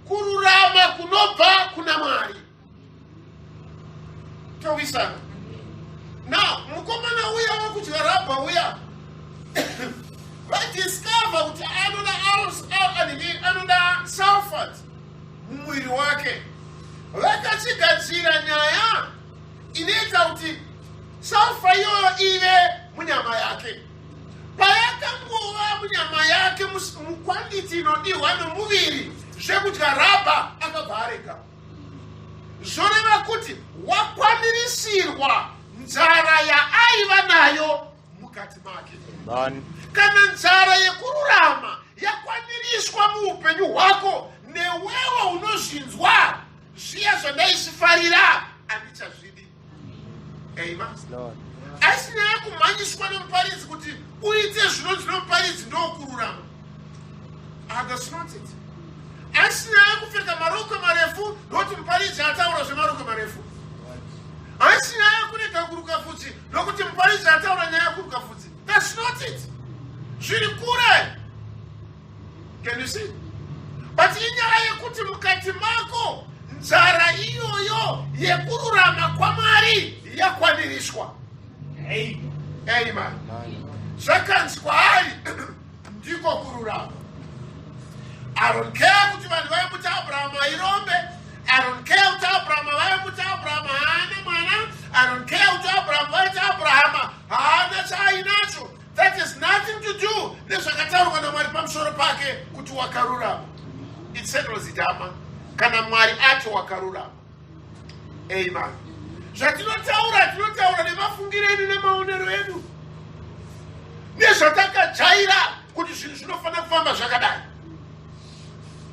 kururama kunobva kuna Mwari. Towisana. Now, mukomana uya wakudya rabha uya vadiscover kuti anoda sulfate mumwiri wake. Vakachigadzira nyaya inoita kuti sulfa iyoyo ive munyama yake. Payakangova munyama yake mukwanditi inodiwa nomuviri zvekudya rabha akabva arega. Zvoreva kuti wakwanirisirwa nzara yaaiva nayo mukati make. Kana nzara yekururama yakwaniriswa muupenyu hwako, newewo unozvinzwa zviya zvandaisifarira handichazvidi. Amen. Asi nyaya kumhanyiswa nomuparidzi kuti uite zvinonzi nomuparidzi ndokururama. That's not it. Asi nyaya kupfeka marokwe marefu ndokuti muparidzi ataura zvemarokwe marefu. Asi nyaya kurega kuruka bvudzi nokuti muparidzi ataura nyaya kuruka bvudzi. That's not it. Zviri kure. Can you see? But inyaya yekuti mukati mako nzara iyoyo yekururama kwaMwari yakwaniriswa. Amen. Zvakanzi kwaari ndiko kururama. I don't care kuti vanhu vaimuti Abraham airombe. I don't care kuti Abraham vaimuti Abraham haana mwana. I don't care kuti Abraham vaiti Abraham haana chaainacho. That has nothing to do nezvakataurwa naMwari pamusoro pake kuti wakarurama. It settles it, ama. Kana Mwari ati wakarurama. Amen. Zvatinotaura nemafungiro edu nemaonero edu nezvatakajaira kuti zvinhu zvinofanira kufamba zvakadai.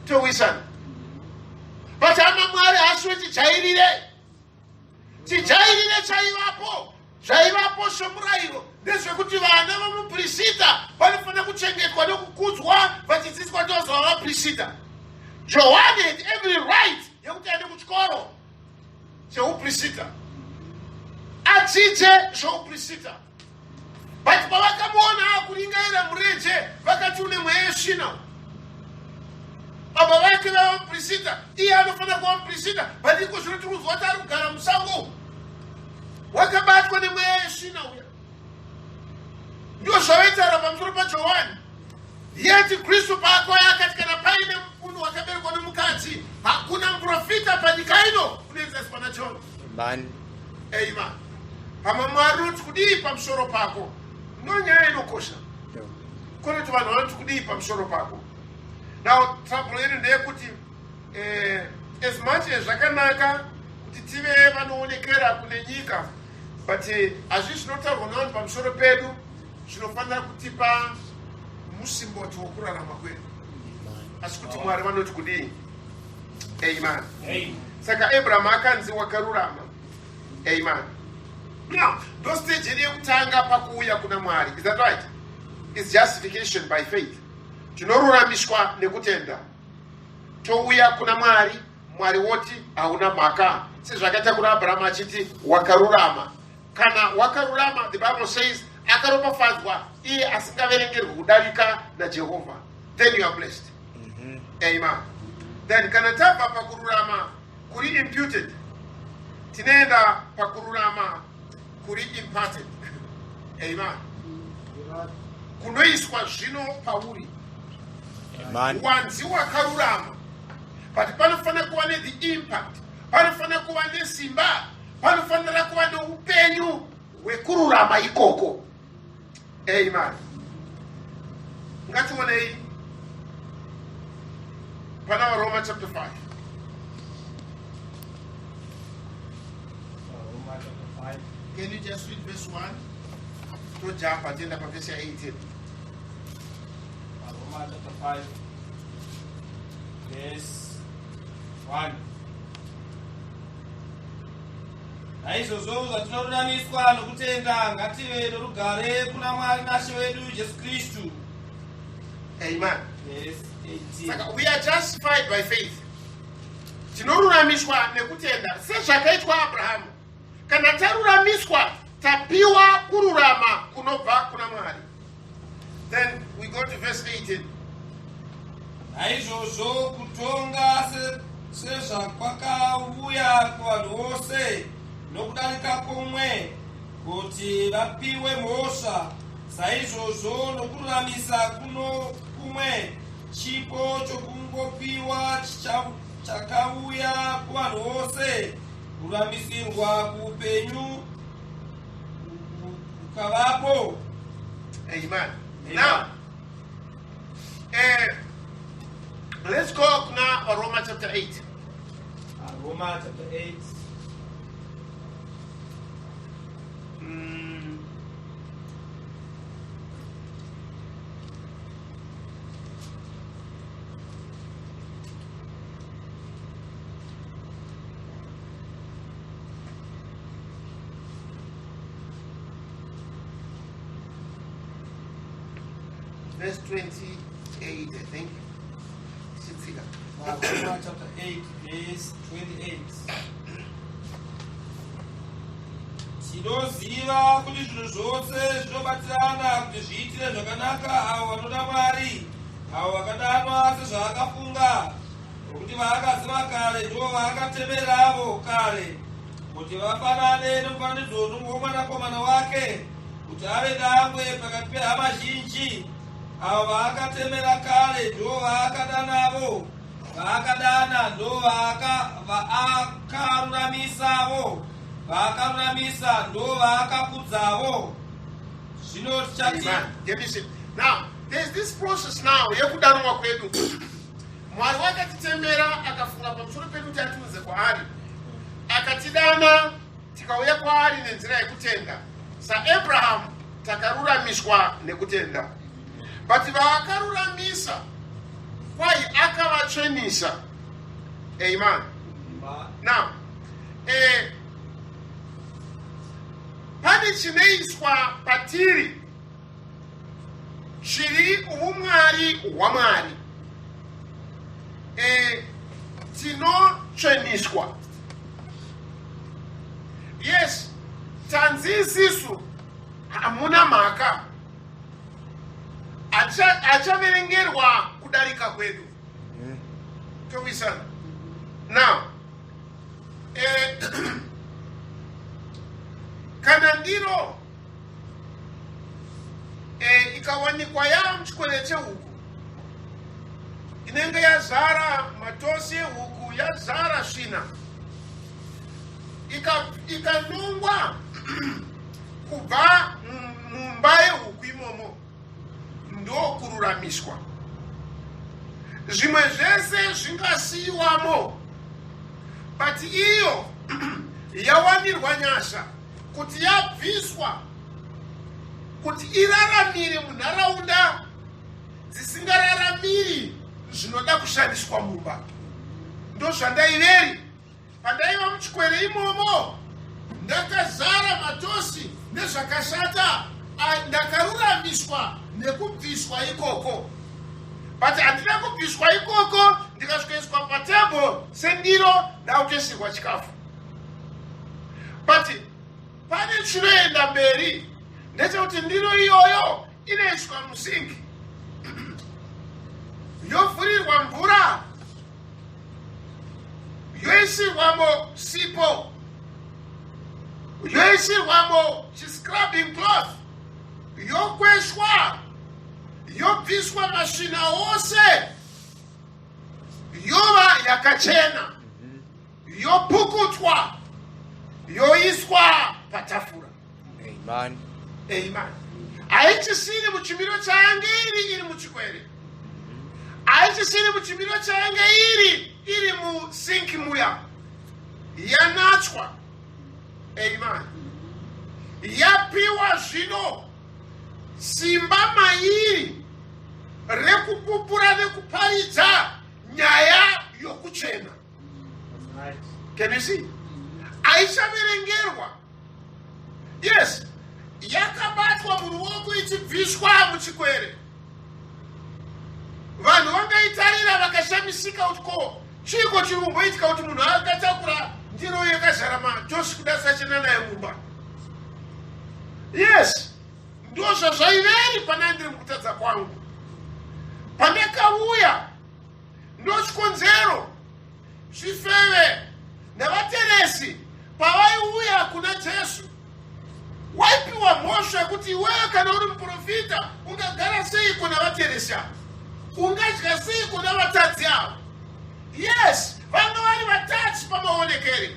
Towisana. But ama Mwari haasi tijairire. Tijairire chaivapo somurayiro ndezvekuti vana vamuprista vanofanira kuchengetwa nokukudzwa vachidzidziswa tozva vaprista. Johani had every right yekuti aende kuchikoro cheuprista adzidze zveuprista. But pavakamuona akuringaira murenje vakati une mweya yeshina. Baba vake vava muprista, iye anofanira kuva muprista, but iko zvino tikuzwa kuti ari kugara musango. Wakabatwa nemweya yeshina uya. Ndio zvavaitaura pamusoro paJohani. Yeti Kristu paakauya akati kana paine munhu wakaberekwa nemukadzi hakuna muprofita panyika ino unoenzeswa naJona. Amen. Amen. Pama Mwari unoti kudii pamusoro pako. Nonyaya inokosha. Kunoti vanhu vanoti kudii pamusoro pako. Now, trouble yedu ndeyekuti as much as zvakanaka kuti tive vanoonekera kune nyika, but hazvisi zvinotaurwa navanhu pamusoro pedu zvinofanira kutipa musimboti wokurarama kwedu. Asi kuti Mwari vanoti kudii. Amen. Saka Abraham akanzi wakarurama. Amen. Now, ndo stage yedu yekutanga pakuuya kuna Mwari. Is that right? It's justification by faith. Tinoruramishwa nekutenda. Touya kuna Mwari, Mwari woti hauna mhaka. Sezvakaita kuna Abraham achiti wakarurama. Kana wakarurama, the Bible says akaropafadzwa iye asingaverengerwi kudarika naJehovha. Then you are blessed. Amen. Then kana tabva pakururama kuri imputed, tinoenda pakururama kuri imparted. Amen. Kunoiswa zvino pauri. Wanzi wakarurama, but panofanira kuva the impact, panofanira kuva nesimba, panofanira kuva neupenyu hwekururama ikoko. Amen. Ngationei pana Roma chapter 5. Roma chapter 5. Can you just read verse 1 to jump until the verse 18? Roma chapter 5, verse 1. Naizvozvo zvatinodamiswa nokutenda ngative norugare kuna Mwari naShe wedu Jesu Kristu. Amen. Verse 18. Saka we are justified by faith. Tinoruramiswa nekutenda sezvakaitwa Abrahamu. Kana taruramiswa tapiwa kururama kunobva kuna Mwari. Then we go to verse 18. Naizvozvo kutonga sezvakwakauya kuvanhu vose nokudarika kumwe kuti vapiwe mhosva, saizvozvo nokururamisa kuno kumwe chipo chokungopiwa chakauya kuvanhu vose, kururamisirwa kuupenyu kukavapo. Amen. Now, let's go now to Romans chapter 8. Romans chapter 8. Verse 28, I think. Romans chapter 8, verse 28. Tinoziva kuti zvinhu zvose zvinobatirana kuti zviitire zvakanaka avo vanoda Mwari, avo vakadanwa sezvaakafunga, nokuti vaakaziva kare ndivo vaakatemeravo kare, kuti vafanane nomufananidzo womwanakomana wake, kuti ave dangwe pakati pehama zhinji. Avo vaakatemera kare ndivo vaakadanavo, vaakadana ndo vaakaruramisavo, vaakaruramisha ndo vaakakudzavo. Zvino tichati. Now, there's this process now yekudanwa kwedu. Mwari wakatitemera akafunga pamusoro pedu kuti atiudze kwaari. Akati akatidana tikauya kwaari nenzira yekutenda. SaAbraham takaruramishwa nekutenda. But vaakaruramisa kwai akavatsvenisa. Amen. Now, pane chinoiswa patiri chiri umwari hwamwari. Tinotsveniswa. Yes, tanzisisu hamuna mhaka achaverengerwa kudarika kwedu. Towisana. Now, kana ndiro ikawanikwa ya mchikwere chehuku inenge yazara matosi ehuku, yazara svina, ikanungwa kubva mumba yehuku imomo, ndokururamishwa. Zvimwe zvese zvingasiyiwamo, but iyo yawanirwa nyasha kuti yabviswa kuti iraramire munharaunda dzisingararamiri zvinoda kushandiswa mumba. Ndozvandaiveri pandaiva muchikwere imomo, ndakazara matosi nezvakashata, ndakaruramiswa nekubviswa ikoko. But handina kubviswa ikoko ndikasvikaiswa patebho sendiro ndautesirwa chikafu. But pane chinoenda mberi ndechekuti ndiro iyoyo inoiswa musingi, yovhurirwa mvura, yoisirwamo sipo, yoisirwamo chiscrubbing cloth, yokweshwa, yobviswa masvina ose, yova yakachena, yopukutwa, yoiswa patafura. Amen. Amen. Haichisiri muchimiro change iri muchikwere. Haichisiri muchimiro change iri musinki muya. Yanatswa. Amen. Yapiwa zvino simba mairi rekupupura nekuparidza nyaya yokuchena. Can you see? Aichaverengerwa. Yes. Yakabatwa muruoko ichibviswa muchikwere. Vanhu vangaitarira vakashamisika kuti ko chiko chirumboitika kuti munhu akatakura ndiro yakazara matosi kuda sachena naye mumba. Yes, ndozvo zvaiveri pana ndiri mukutadza kwangu. Pandakauya ndochikonzero zvifeve navateresi pavaiuya kuna Jesu, waipiwa mhosva yekuti iwewe kana uri muprofita ungagara seiko navateresi avo, ungadya seiko navatadzi avo. Yes, vanga vari vatadzi pamaonekeri,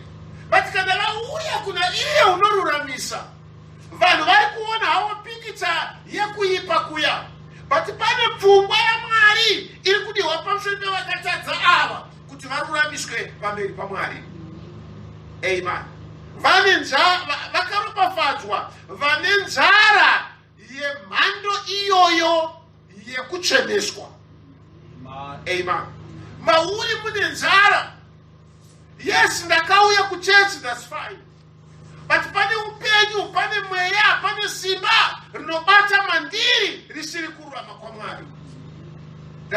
but kana vauya kuna iye unoruramisa, vanhu vari kuona havo pikicha yekuipa kuya, but pane pfungwa yaMwari iri kudiwa pamusoro pevakatadza ava kuti varuramiswe pamberi paMwari. Amen. Vakaropafadzwa vane nzara yemhando iyoyo yekucheneswa. Amen. Mauri mune nzara. Yes, ndakauya kuchechi, that's fine. But pane upenyu, pane mweya, pane simba rinobata mandiri risiri kururama kwaMwari.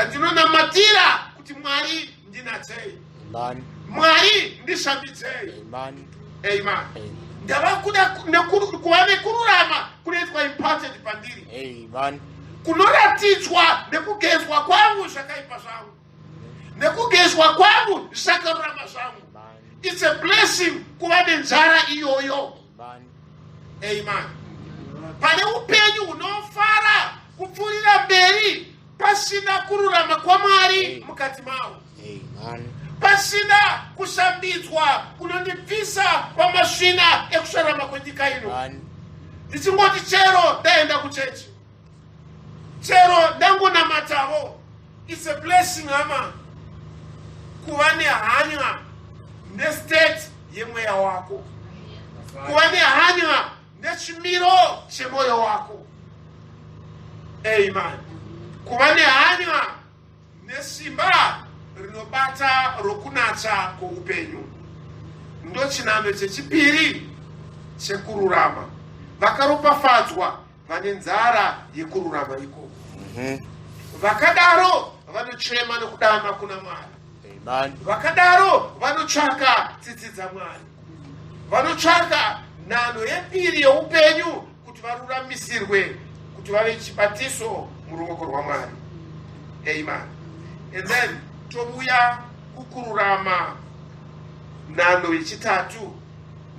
Ndinonamatira kuti Mwari ndinatsei. Amen. Mwari ndishambidzei. Amen. Amen. Ndava kuva nekururama kunoitwa imparted pandiri. Amen. Kunoratidzwa nekugezwa kwangu zvakaipa zvangu, nekugezwa kwangu zvakarurama zvangu. It's a blessing kuva nenzara iyoyo. Amen. Pane upenyu hunofara kupfuurira mberi pasina kururama kwaMwari mukati mavo. Amen. Pasina kushambidzwa kunondibvisa pamasvina ekusarama kwenyika ino. Ndichingoti chero ndaenda kuchechi, chero ndangonamatavo. It's a blessing hama kuva nehanya nestate yemweya wako, kuva nehanya nechimiro chemoyo wako. Amen. Kuva nehanya nesimba rinobata rokunatsa kwoupenyu ndo chinano chechipiri chekururama. Vakaropafadzwa vane nzara yekururama ikoko. Vakadaro vanochema nekudana kuna Mwari. Vakadaro vanotsvaka tsitsi dzaMwari. Vanotsvaka nhano yepiri yeupenyu kuti varuramisirwe, kuti vave chibatiso muruoko rwaMwari. Amen. And then tobuya kukururama nhano yechitatu.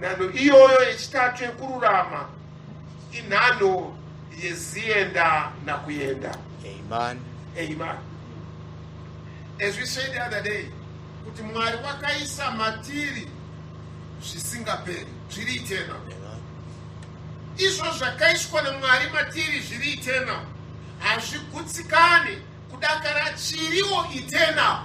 Nhano iyoyo yechitatu yekururama inhano yezienda nakuyenda. Amen. Amen. As we said the other day, kuti Mwari wakaisa matiri zvisingaperi, zviri eternal. Izvo zvakaiswa naMwari matiri zviri eternal hazvigutsikane kudakara chiriwo eternal,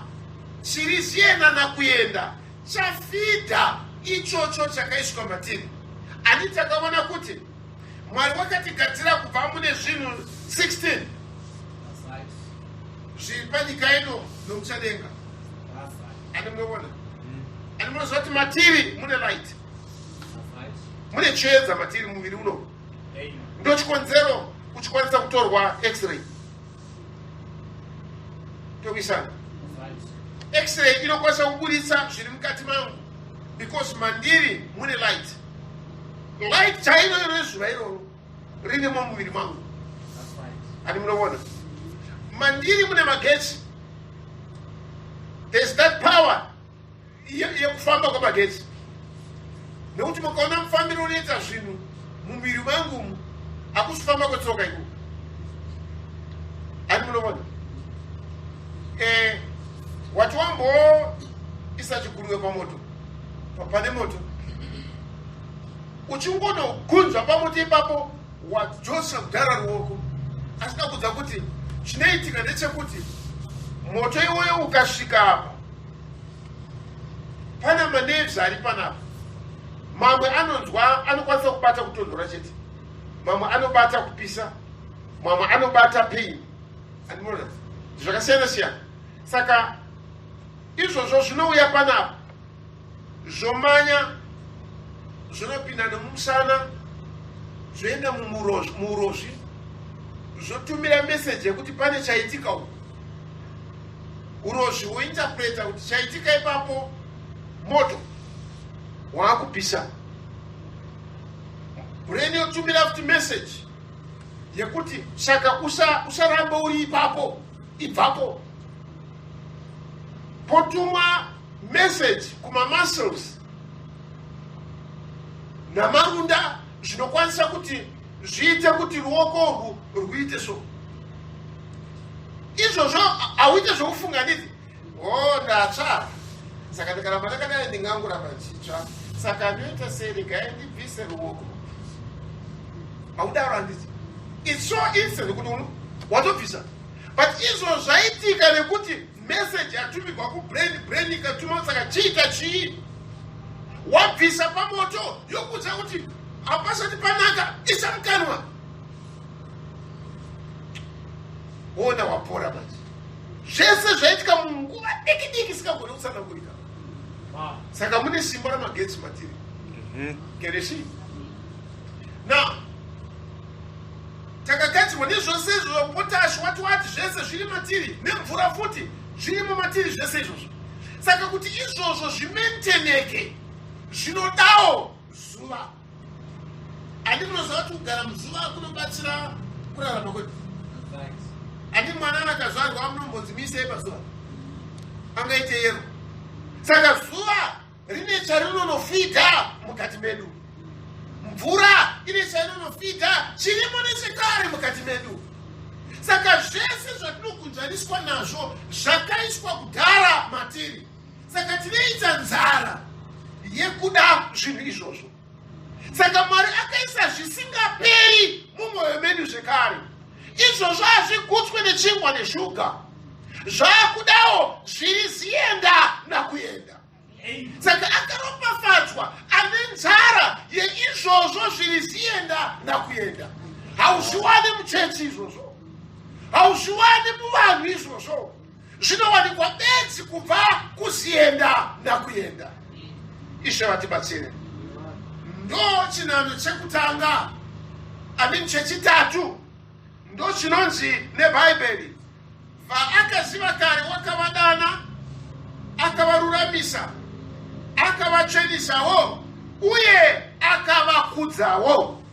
chiri zienda nakuyenda, chafidha ichocho chakaiswa matiri. Ani takaona kuti Mwari wakatigadzira kubva mune zvinhu 16 zviri panyika ino nomuchadenga. Ani munoona? Ani munoziva kuti matiri mune light, mune chiedza matiri muviri uno. Ndo chikonzero uchikwanisa kutorwa x-ray. Tokuisana x-ray inokwanisa kubudisa zviri mukati mangu because mandiri mune light. Light chaino rezuva iroro rinemo muviri mangu. Ani munoona? Mandiri mune magetsi. There's that power yekufamba kwemagetsi. Nekuti mukaona mufambiro unoita zvinhu mumuviri mangu hakusi kufamba kwetsoka iko. Ani munoona? Wati wamboisa chiguruwe pamoto, pane moto, uchingonogunzva pamoto ipapo wajosa kudhara ruoko, asina kudza kuti chinoitika ndechekuti moto iwoyo ukasvika apa pana manerves ari panapa. Mamwe anonzwa anokwanisa kubata kutonhora chete, mamwe anobata kupisa, mamwe anobata pain. Andinoona zvakasiyana siyana. Saka izvozvo zvinouya panapa zvomanya zvinopinda nemumusana zvoenda muurozvi zvotumira meseji yekuti pane chaitika uku. Urozvi hwointerpreta kuti chaitika ipapo moto waakupisa. Brain yotumira futi meseji yekuti saka usaramba uri ipapo, ibvapo. Potuma message kuma muscles namarunda zvinokwanisa kuti zviite kuti ruoko rwuite so. Izvozvo hauite zvokufunga nditi ndatsva saka ndikaramba ndakadai ndingangoramba ndichitsva saka ndinoita sei regai ndibvise ruoko. Haudaro handiti. It's so instant kuti watobvisa. But izvo zvaitika nekuti message yatumigwa kubrain ikatuma saka chiita chii. Wabvisa pamoto yokudza kuti hapasati panaka isa mukanwa. Ona wapora manje. Zvese zvaitika munguva diki diki isikagoni kutsanangurika. Saka mune simba ramagetsi matiri. Kereshi. Now takagadzirwa nezvose izvozvo, potashi wati zvese zviri matiri, nemvura futi zvirimo matiri zvese izvozvo. Saka kuti izvozvo zvimenteneke zvinodawo zuva. Andi munoziva kuti kugara muzuva kunobatsira kurarama kwedu. Andi mwana akazvarwa munombodzimisei pazuva angaite yero. Saka zuva rine charinonofidha mukati medu, mvura ine chainonofidha chirimo nechekare mukati medu. Saka zvese zvatinogunzvaniswa nazvo zvakaiswa kudhara matiri. Saka tinoita nzara yekuda zvinhu izvozvo. Saka Mwari akaisa zvisingaperi mumwoyo medu zvekare. Izvozvo hazvigutswe nechingwa neshuga, zvaakudawo zviri zienda nakuyenda. Saka akaropafadzwa zvirizienda nakuyenda. Hauzviwani muchechi izvozvo, hauzviwani muvanhu izvozvo, zvinowanikwa bedzi kubva kuzienda nakuyenda. Ishe vatibatsire. Ndo chinanho chekutanga, chechitatu, ndo chinonzi nebhaibheri, vaakaziva kare wakavadana, akavaruramisa, akavatsvenisawo, uye akavakudzawo.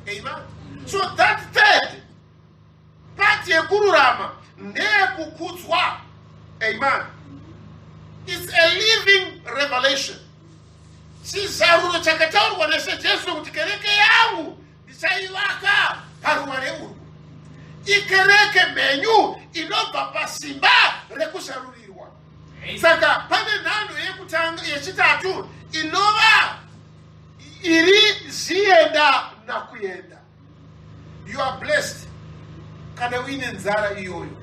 Amen. So that third part yekururama ndeyekukudzwa. Amen. It's a living revelation. Chizaruro chakataurwa naSejesu kuti kereke yangu ndichaivaka paruware urwu. Ikereke mhenyu inobva pasimba rekuzarurirwa. Saka pane nhano yekutanga yechitatu inova iri zienda nakuyenda. You are blessed kana uine nzara iyoyo.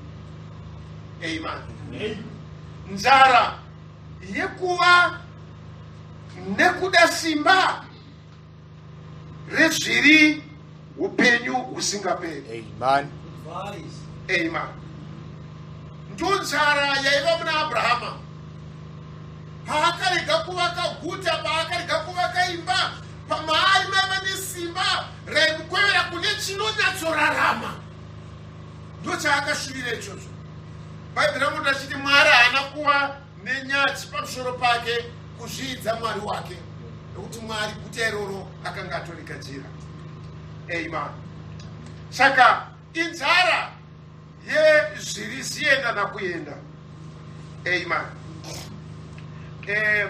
Amen. Nzara yekuva nekuda simba rezviri upenyu husingaperi. Amen. Amen. Ndo nzara yaiva muna Abrahama. Paakarega kuvaka guta, paakarega kuvaka imba, pamaari mava nesimba raimukwevera kune chinonyatsorarama. Ndo chaakashuvira ichocho. Bhaibheri ramuti achiti Mwari haana kuva nenyadzi pamusoro pake kuzvidza Mwari wake, nokuti Mwari guta iroro akanga atorigadzira. Amen. Saka inzara yezvirizienda nakuyenda. Amen.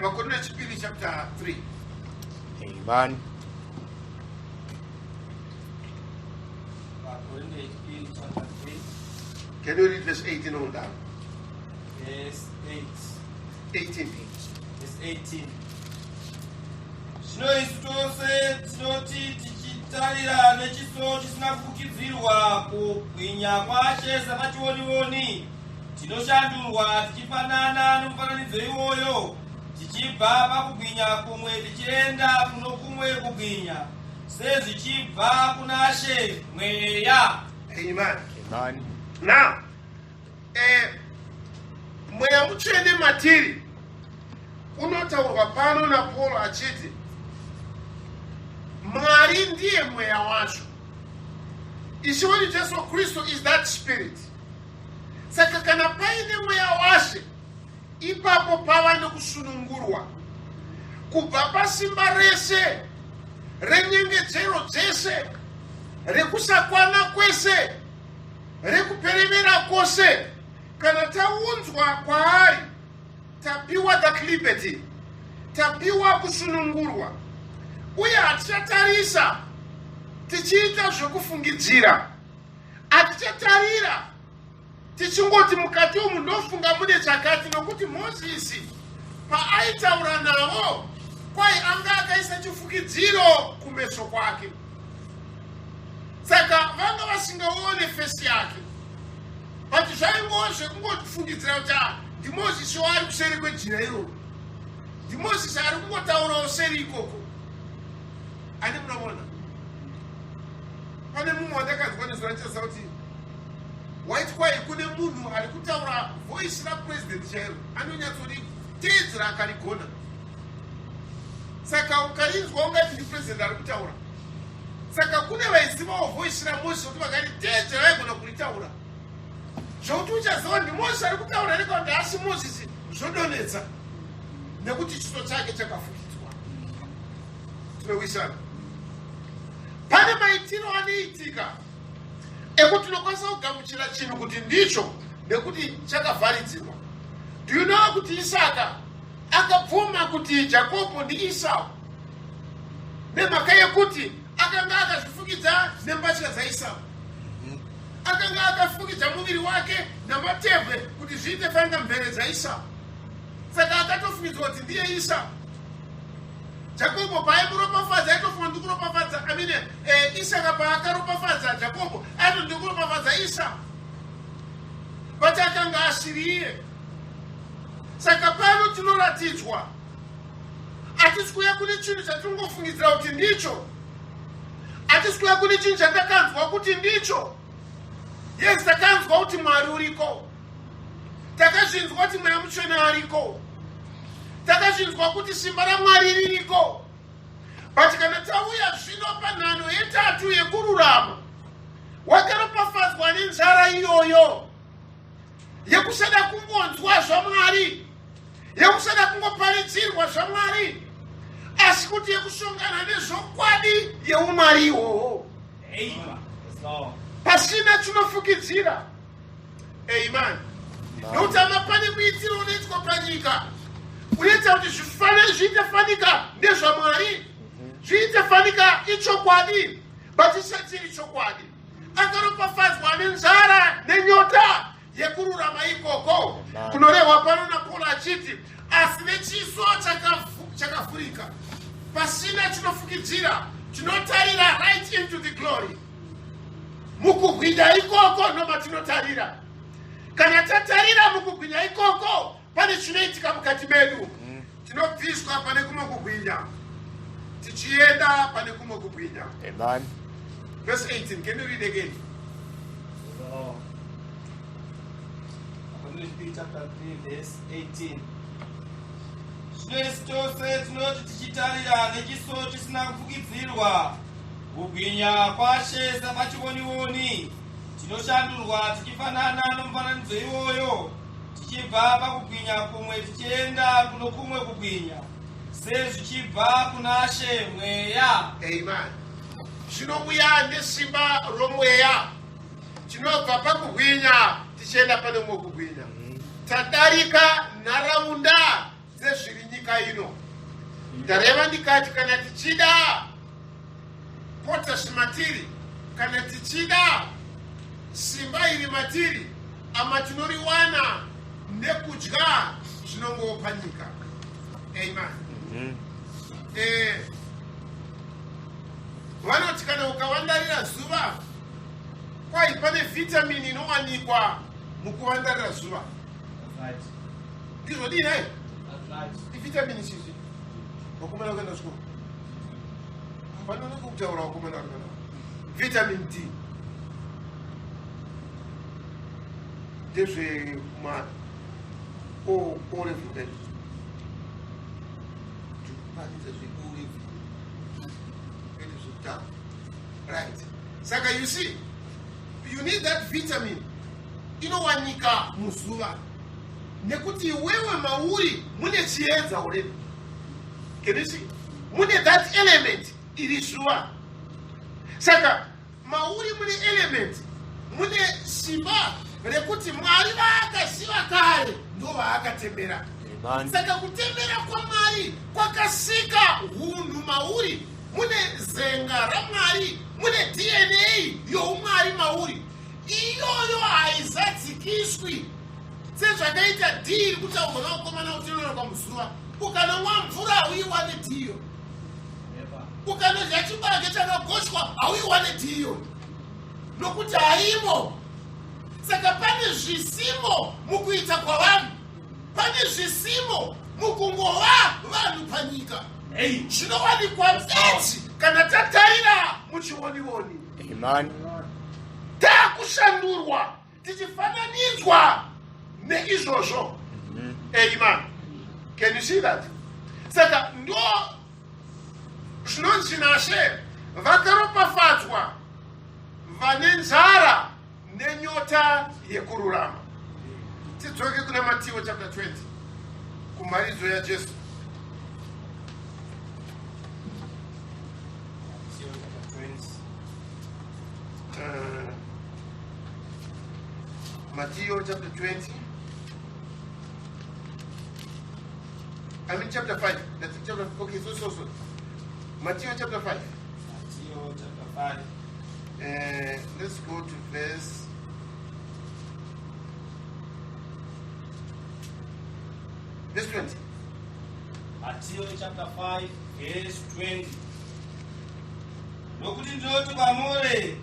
Vakorino vechipiri chapter 3. Amen. Vakorino vechipiri chapter 3. Can you read verse 18 on down? Verse 18. Verse 18. Zvino isu tose tinoti tichitarira nechiso chisina kufukidzirwa kubwinya kwaShe sapachionivoni, tinoshandurwa tichifanana nomufananidzo iwoyo, tichibva pakubwinya kumwe tichienda kuno kumwe kubwinya, sezvichibva kuna She mweya. Amen. Amen. Now, mweya mutsvene matiri unotaurwa pano naPaul achiti Mwari ndiye mweya wacho. Ishoni Jesu Kristo is that spirit. Saka kana paine mweya washe, ipapo pava nekusunungurwa kubva pasimba rese renyengedzero dzese, rekusakwana kwese, rekuperevera kwose. Kana taunzwa kwaari, tapiwa that liberty, tapiwa kusunungurwa, uye hatichatarisa tichiita zvekufungidzira, hatichatarira tichingoti mukati umu ndofunga mune chakati, nokuti Mozisi paaitaura navo kwai anga akaisa chifukidziro kumeso kwake. Saka vanga vasingaone fesi yake, but zvaingozve kungotifungidzira kuti ndiMozisi ari kuseri kwejira iroro, ndiMozisi ari kungotaurawo seri ikoko. Ani munoona pane mumwe wandakanzwa nezvanachasa kuti waiti kwai kune munhu ari kutaura voisi rapurezidendi chairo, anonyatsori teedzera akarigona. Saka ukarinzwa ungati ndipurezidendi ari kutaura. Saka kune vaizivawo voisi raMozisi kuti vakati teedzera vaigona kuritaura, zvokuti uchaziva ndiMozisi ari kutaura rekakuti asi Mozisi zvodonetsa nekuti chiso chake chakafukidzwa. Tinowisana. Pane maitiro anoitika ekuti tinokwanisa kugamuchira chinhu kuti ndicho nekuti chakavharidzirwa. Do you know kuti Isaka akabvuma kuti Jacobo ndiEsau nemhaka yekuti akanga akazvifukidza nembatya dzaEsau, akanga akafukidza muviri wake namatebwe kuti zviite fanira mvere dzaEsau. Saka akatofukidzwa kuti ndiye Esau. Jacobo paaimuropafadza aitofunga ndikuropafadza, Isaka paakaropafadza Jacobo aito ndikuropafadza Esau, but akanga asiri iye. Saka pano tinoratidzwa hatisi kuuya kune chinhu chatinongofungidzira kuti ndicho, hatiswera kune chinhu chatakanzwa kuti ndicho. Yes, takanzwa kuti Mwari uriko. Takazvinzwa kuti Mweya Mutsvene ariko. Takazvinzwa kuti simba raMwari ririko. But kana tauya zvino panhano yetatu yekururama, wakaropafadzwa nenzara iyoyo yekusada kungonzwa zvaMwari, yekusada kungoparidzirwa zvaMwari, asi kuti yekushongana nezvokwadi yeumwari ihwohwo. Pasina chinofukidzira. Amen. Nokuti pane muitiro unoitwa panyika unoita kuti zviite fanika ndezvaMwari, zviite fanika ichokwadi, but isatiri chokwadi. Akaropafadzwa nenzara nenyota yekururama ikoko, kunorehwa pano naPauro achiti asi nechiso chakavhurika, pasina chinofukidzira, chinotarira right into the glory. Mukugwinya ikoko ndomatinotarira. Kana tatarira mukugwinya ikoko, pane chinoitika mukati medu. Tinobviswa pane kumwe kugwinya, tichienda pane kumwe kugwinya. Amen. Verse 18, can you read again? Chapter 3, verse 18. Zvese chose tinoti tichitarira nechiso chisina kufukidzirwa, kugwinya kwaShe sapachionioni, tinoshandurwa tichifanana nomufananidzo iwoyo, tichibva pakugwinya kumwe tichienda kuno kumwe kugwinya, sezvichibva kuna She Mweya. Amen. Tinouya nesimba romweya, tinobva pakugwinya tichienda pane kumwe kugwinya. Tadarika nharaunda dzezviri nyika ino. Ndareva ndikati kana tichida potash matiri, kana tichida simba iri matiri, ama tinoriwana nekudya zvinongopa nyika. Amen. Vanoti kana ukawandarira zuva, kwai pane vitamini inowanikwa mukuwandarira zuva. Ndizvo dini hai? Vitamini chizi wakomana kuenda chikoro. Vanone kutaura wakomana kuenda. Vitamin D. Ndezve ma olive oil. Right. Saka, you see, you need that vitamin. Inowanika muzuva. Nekuti wewe mauri mune chiedza already. Can you see? Mune that element iri zuva. Saka, mauri mune element, mune simba rekuti Mwari vaakasiva kare ndo vaakatembera. Saka kutembera kwaMwari kwakasika hunhu mauri. Mune zenga raMwari, mune DNA youmwari mauri. Iyoyo haizadzikiswi. Sezvakaita dhiri kuti ugona kukomana uchinonoka muzuva, ukanonwa mvura hauiwane dhiyo. Ukanodya chibage chakagochwa hauiwane dhiyo, nokuti haimo. Saka pane zvisimo mukuita kwavanhu, pane zvisimo mukungova vanhu panyika. Zvinowanikwa bedzi kana tatarira muchionioni. Amen. Takushandurwa tichifananidzwa neizvozvo. Amen. Can you see that? Saka ndo zvinonzi naShe vakaropafadzwa vane nzara nenyota yekururama. Tidzoke kuna Matthew chapter 20, kumharidzo yaJesu. Matthew chapter 20. I mean chapter 5. That's chapter. Okay, so. Matthew chapter 5. Matthew chapter 5. Let's go to verse 20. Matthew chapter 5, verse 20. Nokuti ndinoti kwamuri,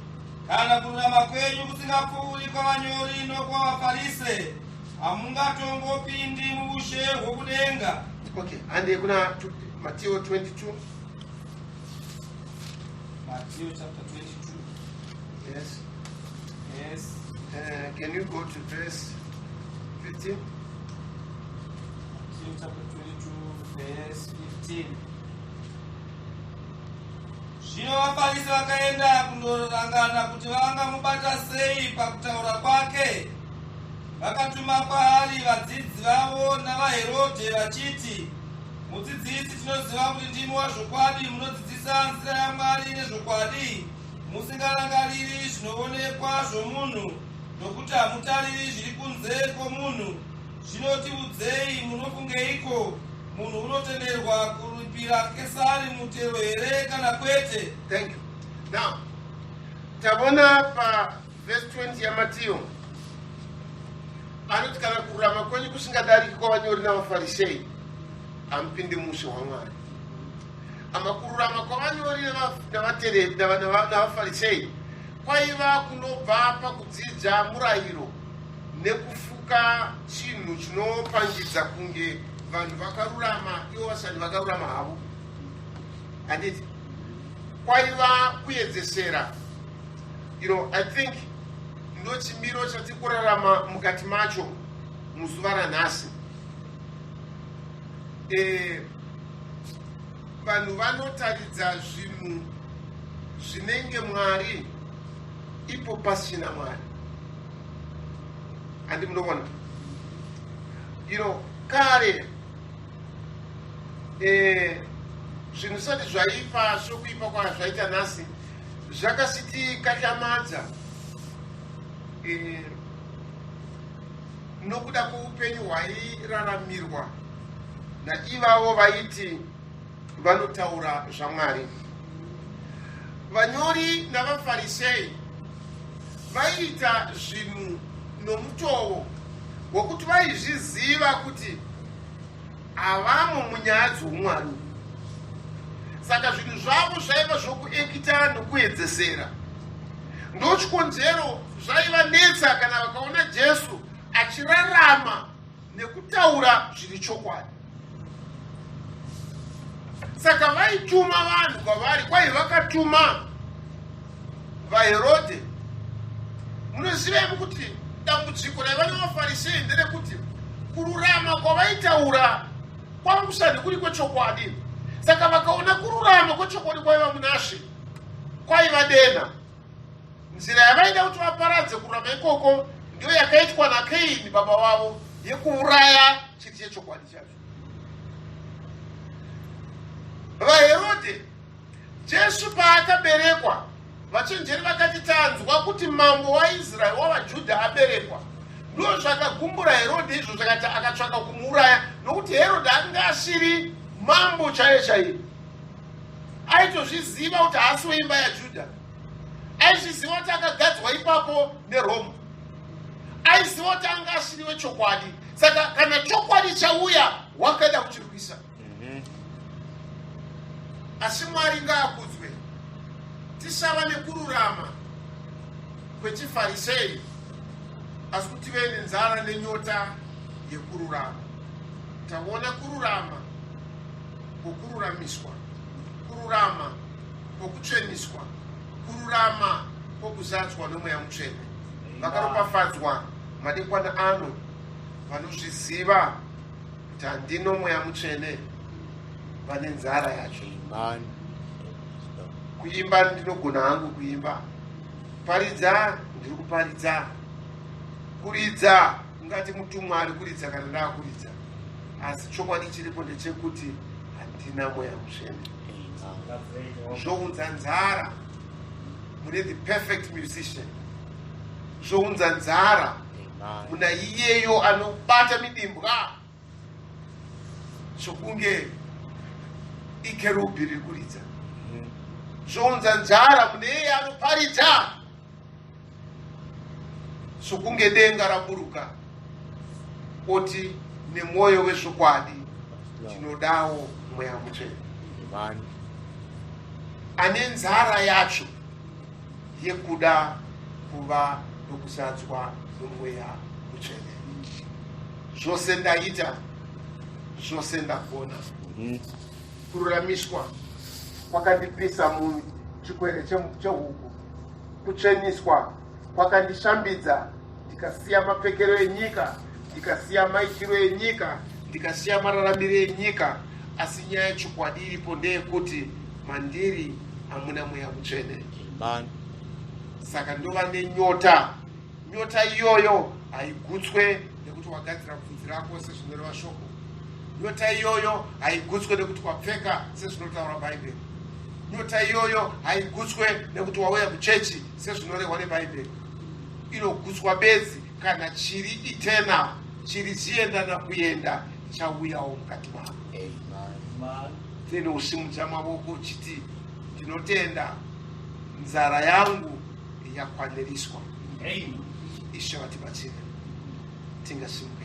kana kururama kwenyu kusingapfuuri kwavanyori nokwavaFarisi, hamungatongopindi muushe hwokudenga. Okay, and kuna Matthew 22. Matthew chapter 22. Yes. Yes. Can you go to verse 15? Matthew chapter 22, verse 15. Zvino vaFarisi vakaenda kundorangana kuti vangamubata sei pakutaura kwake. Vakatuma kwaari vadzidzi vavo navaHerodhe vachiti, mudzidzisi, tinoziva kuti ndimi wazvokwadi, munodzidzisa nzira yaMwari nezvokwadi, musingarangariri zvinoonekwa zvomunhu, nokuti hamutariri zviri kunze kwomunhu. Zvino tiudzei, munofungeiko? Munhu unotenderwa kuripira Kesari mutero here kana kwete? Thank you. Now, tabona pa verse 20 ya Matthew. Anoti kana kururama kwenyu kusingadariki kwavanyori navaFarisei, hampindi mushe waMwari. Ama kururama kwavanyori navaFarisei kwaiva kunobva pakudzidza murayiro nekufuka chinhu chinopangidza kunge vanhu vakarurama ivo vasati vakarurama havo. Handiti? Kwaiva kuedzesera. I think ndo chimiro chatikurarama mukati macho muzuva ranhasi. Vanhu vanotaridza zvinhu zvinenge Mwari ipo pasina Mwari. Handi munoona? Kare zvinhu zvisati zvaipa sokuipa kwazvaita nhasi zvakasitikahlamadza nokuda kweupenyu hwairaramirwa naivavo vaiti vanotaura zvaMwari. Vanyori navaFarisei vaiita zvinhu nomutoo wokuti vaizviziva kuti havamo munyaya dzoumwari. Saka zvinhu zvavo zvaiva zvokuekita nokuedzesera. Ndochikonzero zvaivanetsa kana vakaona Jesu achirarama nekutaura zviri chokwadi. Saka vaituma vanhu kwavari, kwai vakatuma vaHerodhe. Munozivei kuti dambudziko raiva navaFarisei nderekuti kururama kwavaitaura kwanga kusati kuri kwechokwadi. Saka vakaona kururama kwechokwadi kwaiva munashe, kwaiva dena. Nzira yavaida kuti vaparadze kururama ikoko ndiyo yakaitwa naKaini baba wavo, yekuuraya chiti chechokwadi chacho. VaHerodhe, Jesu paakaberekwa, vachenjeri vakati tanzwa kuti mambo waIsraeri wavaJudha aberekwa, ndo zvakagumbura Herodhe izvo zvakati akatsvaka kumuuraya, nokuti Herodhe anga asiri mambo chaiye chaiye. Aitozviziva kuti haasi weimba yaJudha. Aizviziva kuti akagadzwa ipapo neRoma. Aiziva kuti anga asiri wechokwadi. Saka kana chokwadi chauya, wakaida kuchirwisa. Asi Mwari ngaakudzwe. Tisava nekururama kwechiFarisei, asi kuti tive nenzara nenyota yekururama. Taona kururama kwokururamiswa, kururama kwokutsveniswa, kururama kwokuzadzwa noMweya Mutsvene. Vakaropafadzwa madekwana ano vanozviziva kuti handino Mweya Mutsvene, vane nzara yacho. Kuimba ndinogona hangu kuimba, paridza ndiri kuparidza, kuridza ungati mutumwa ari kuridza kana ndaakuridza, asi chokwadi chiripo ndechekuti handina Mweya Mutsvene. Zvounza nzara mune the perfect musician, zvounza nzara muna iyeyo anobata midimbwa sokunge ikerubhi riri kuridza. Zvounza nzara mune iye anoparidza sokunge denga raburuka, oti nemwoyo wezvokwadi tinodawo Mweya Mutsvene ane nzara yacho yekuda kuva nokuzadzwa noMweya Mutsvene. Zvose ndaita, zvose ndakona. Kururamiswa kwakandipisa chikwere chehuku. Kucheniswa kwakandishambidza, ndikasiya mapfekero enyika, ndikasiya maitiro enyika, ndikasiya mararamiro enyika. Asi nyaya yechokwadi iripo ndeyekuti mandiri hamuna mweya mutsvene. Saka ndova nenyota. Nyota iyoyo haigutswe nekuti wagadzira bvudzi rako sezvinoreva shoko. Nyota iyoyo haigutswe nekuti wapfeka sezvinotaura Bhaibheri. Nyota iyoyo haigutswe nekuti wauya kuchechi sezvinorehwa neBhaibheri. Inogutswa bedzi kana chiri itena, chiri chiendana kuenda, chauyawo mukati mako. Tene usimudza mavoko uchiti ndinotenda nzara yangu yakwaniriswa. Ishe vatibatsire. Tingasimuka.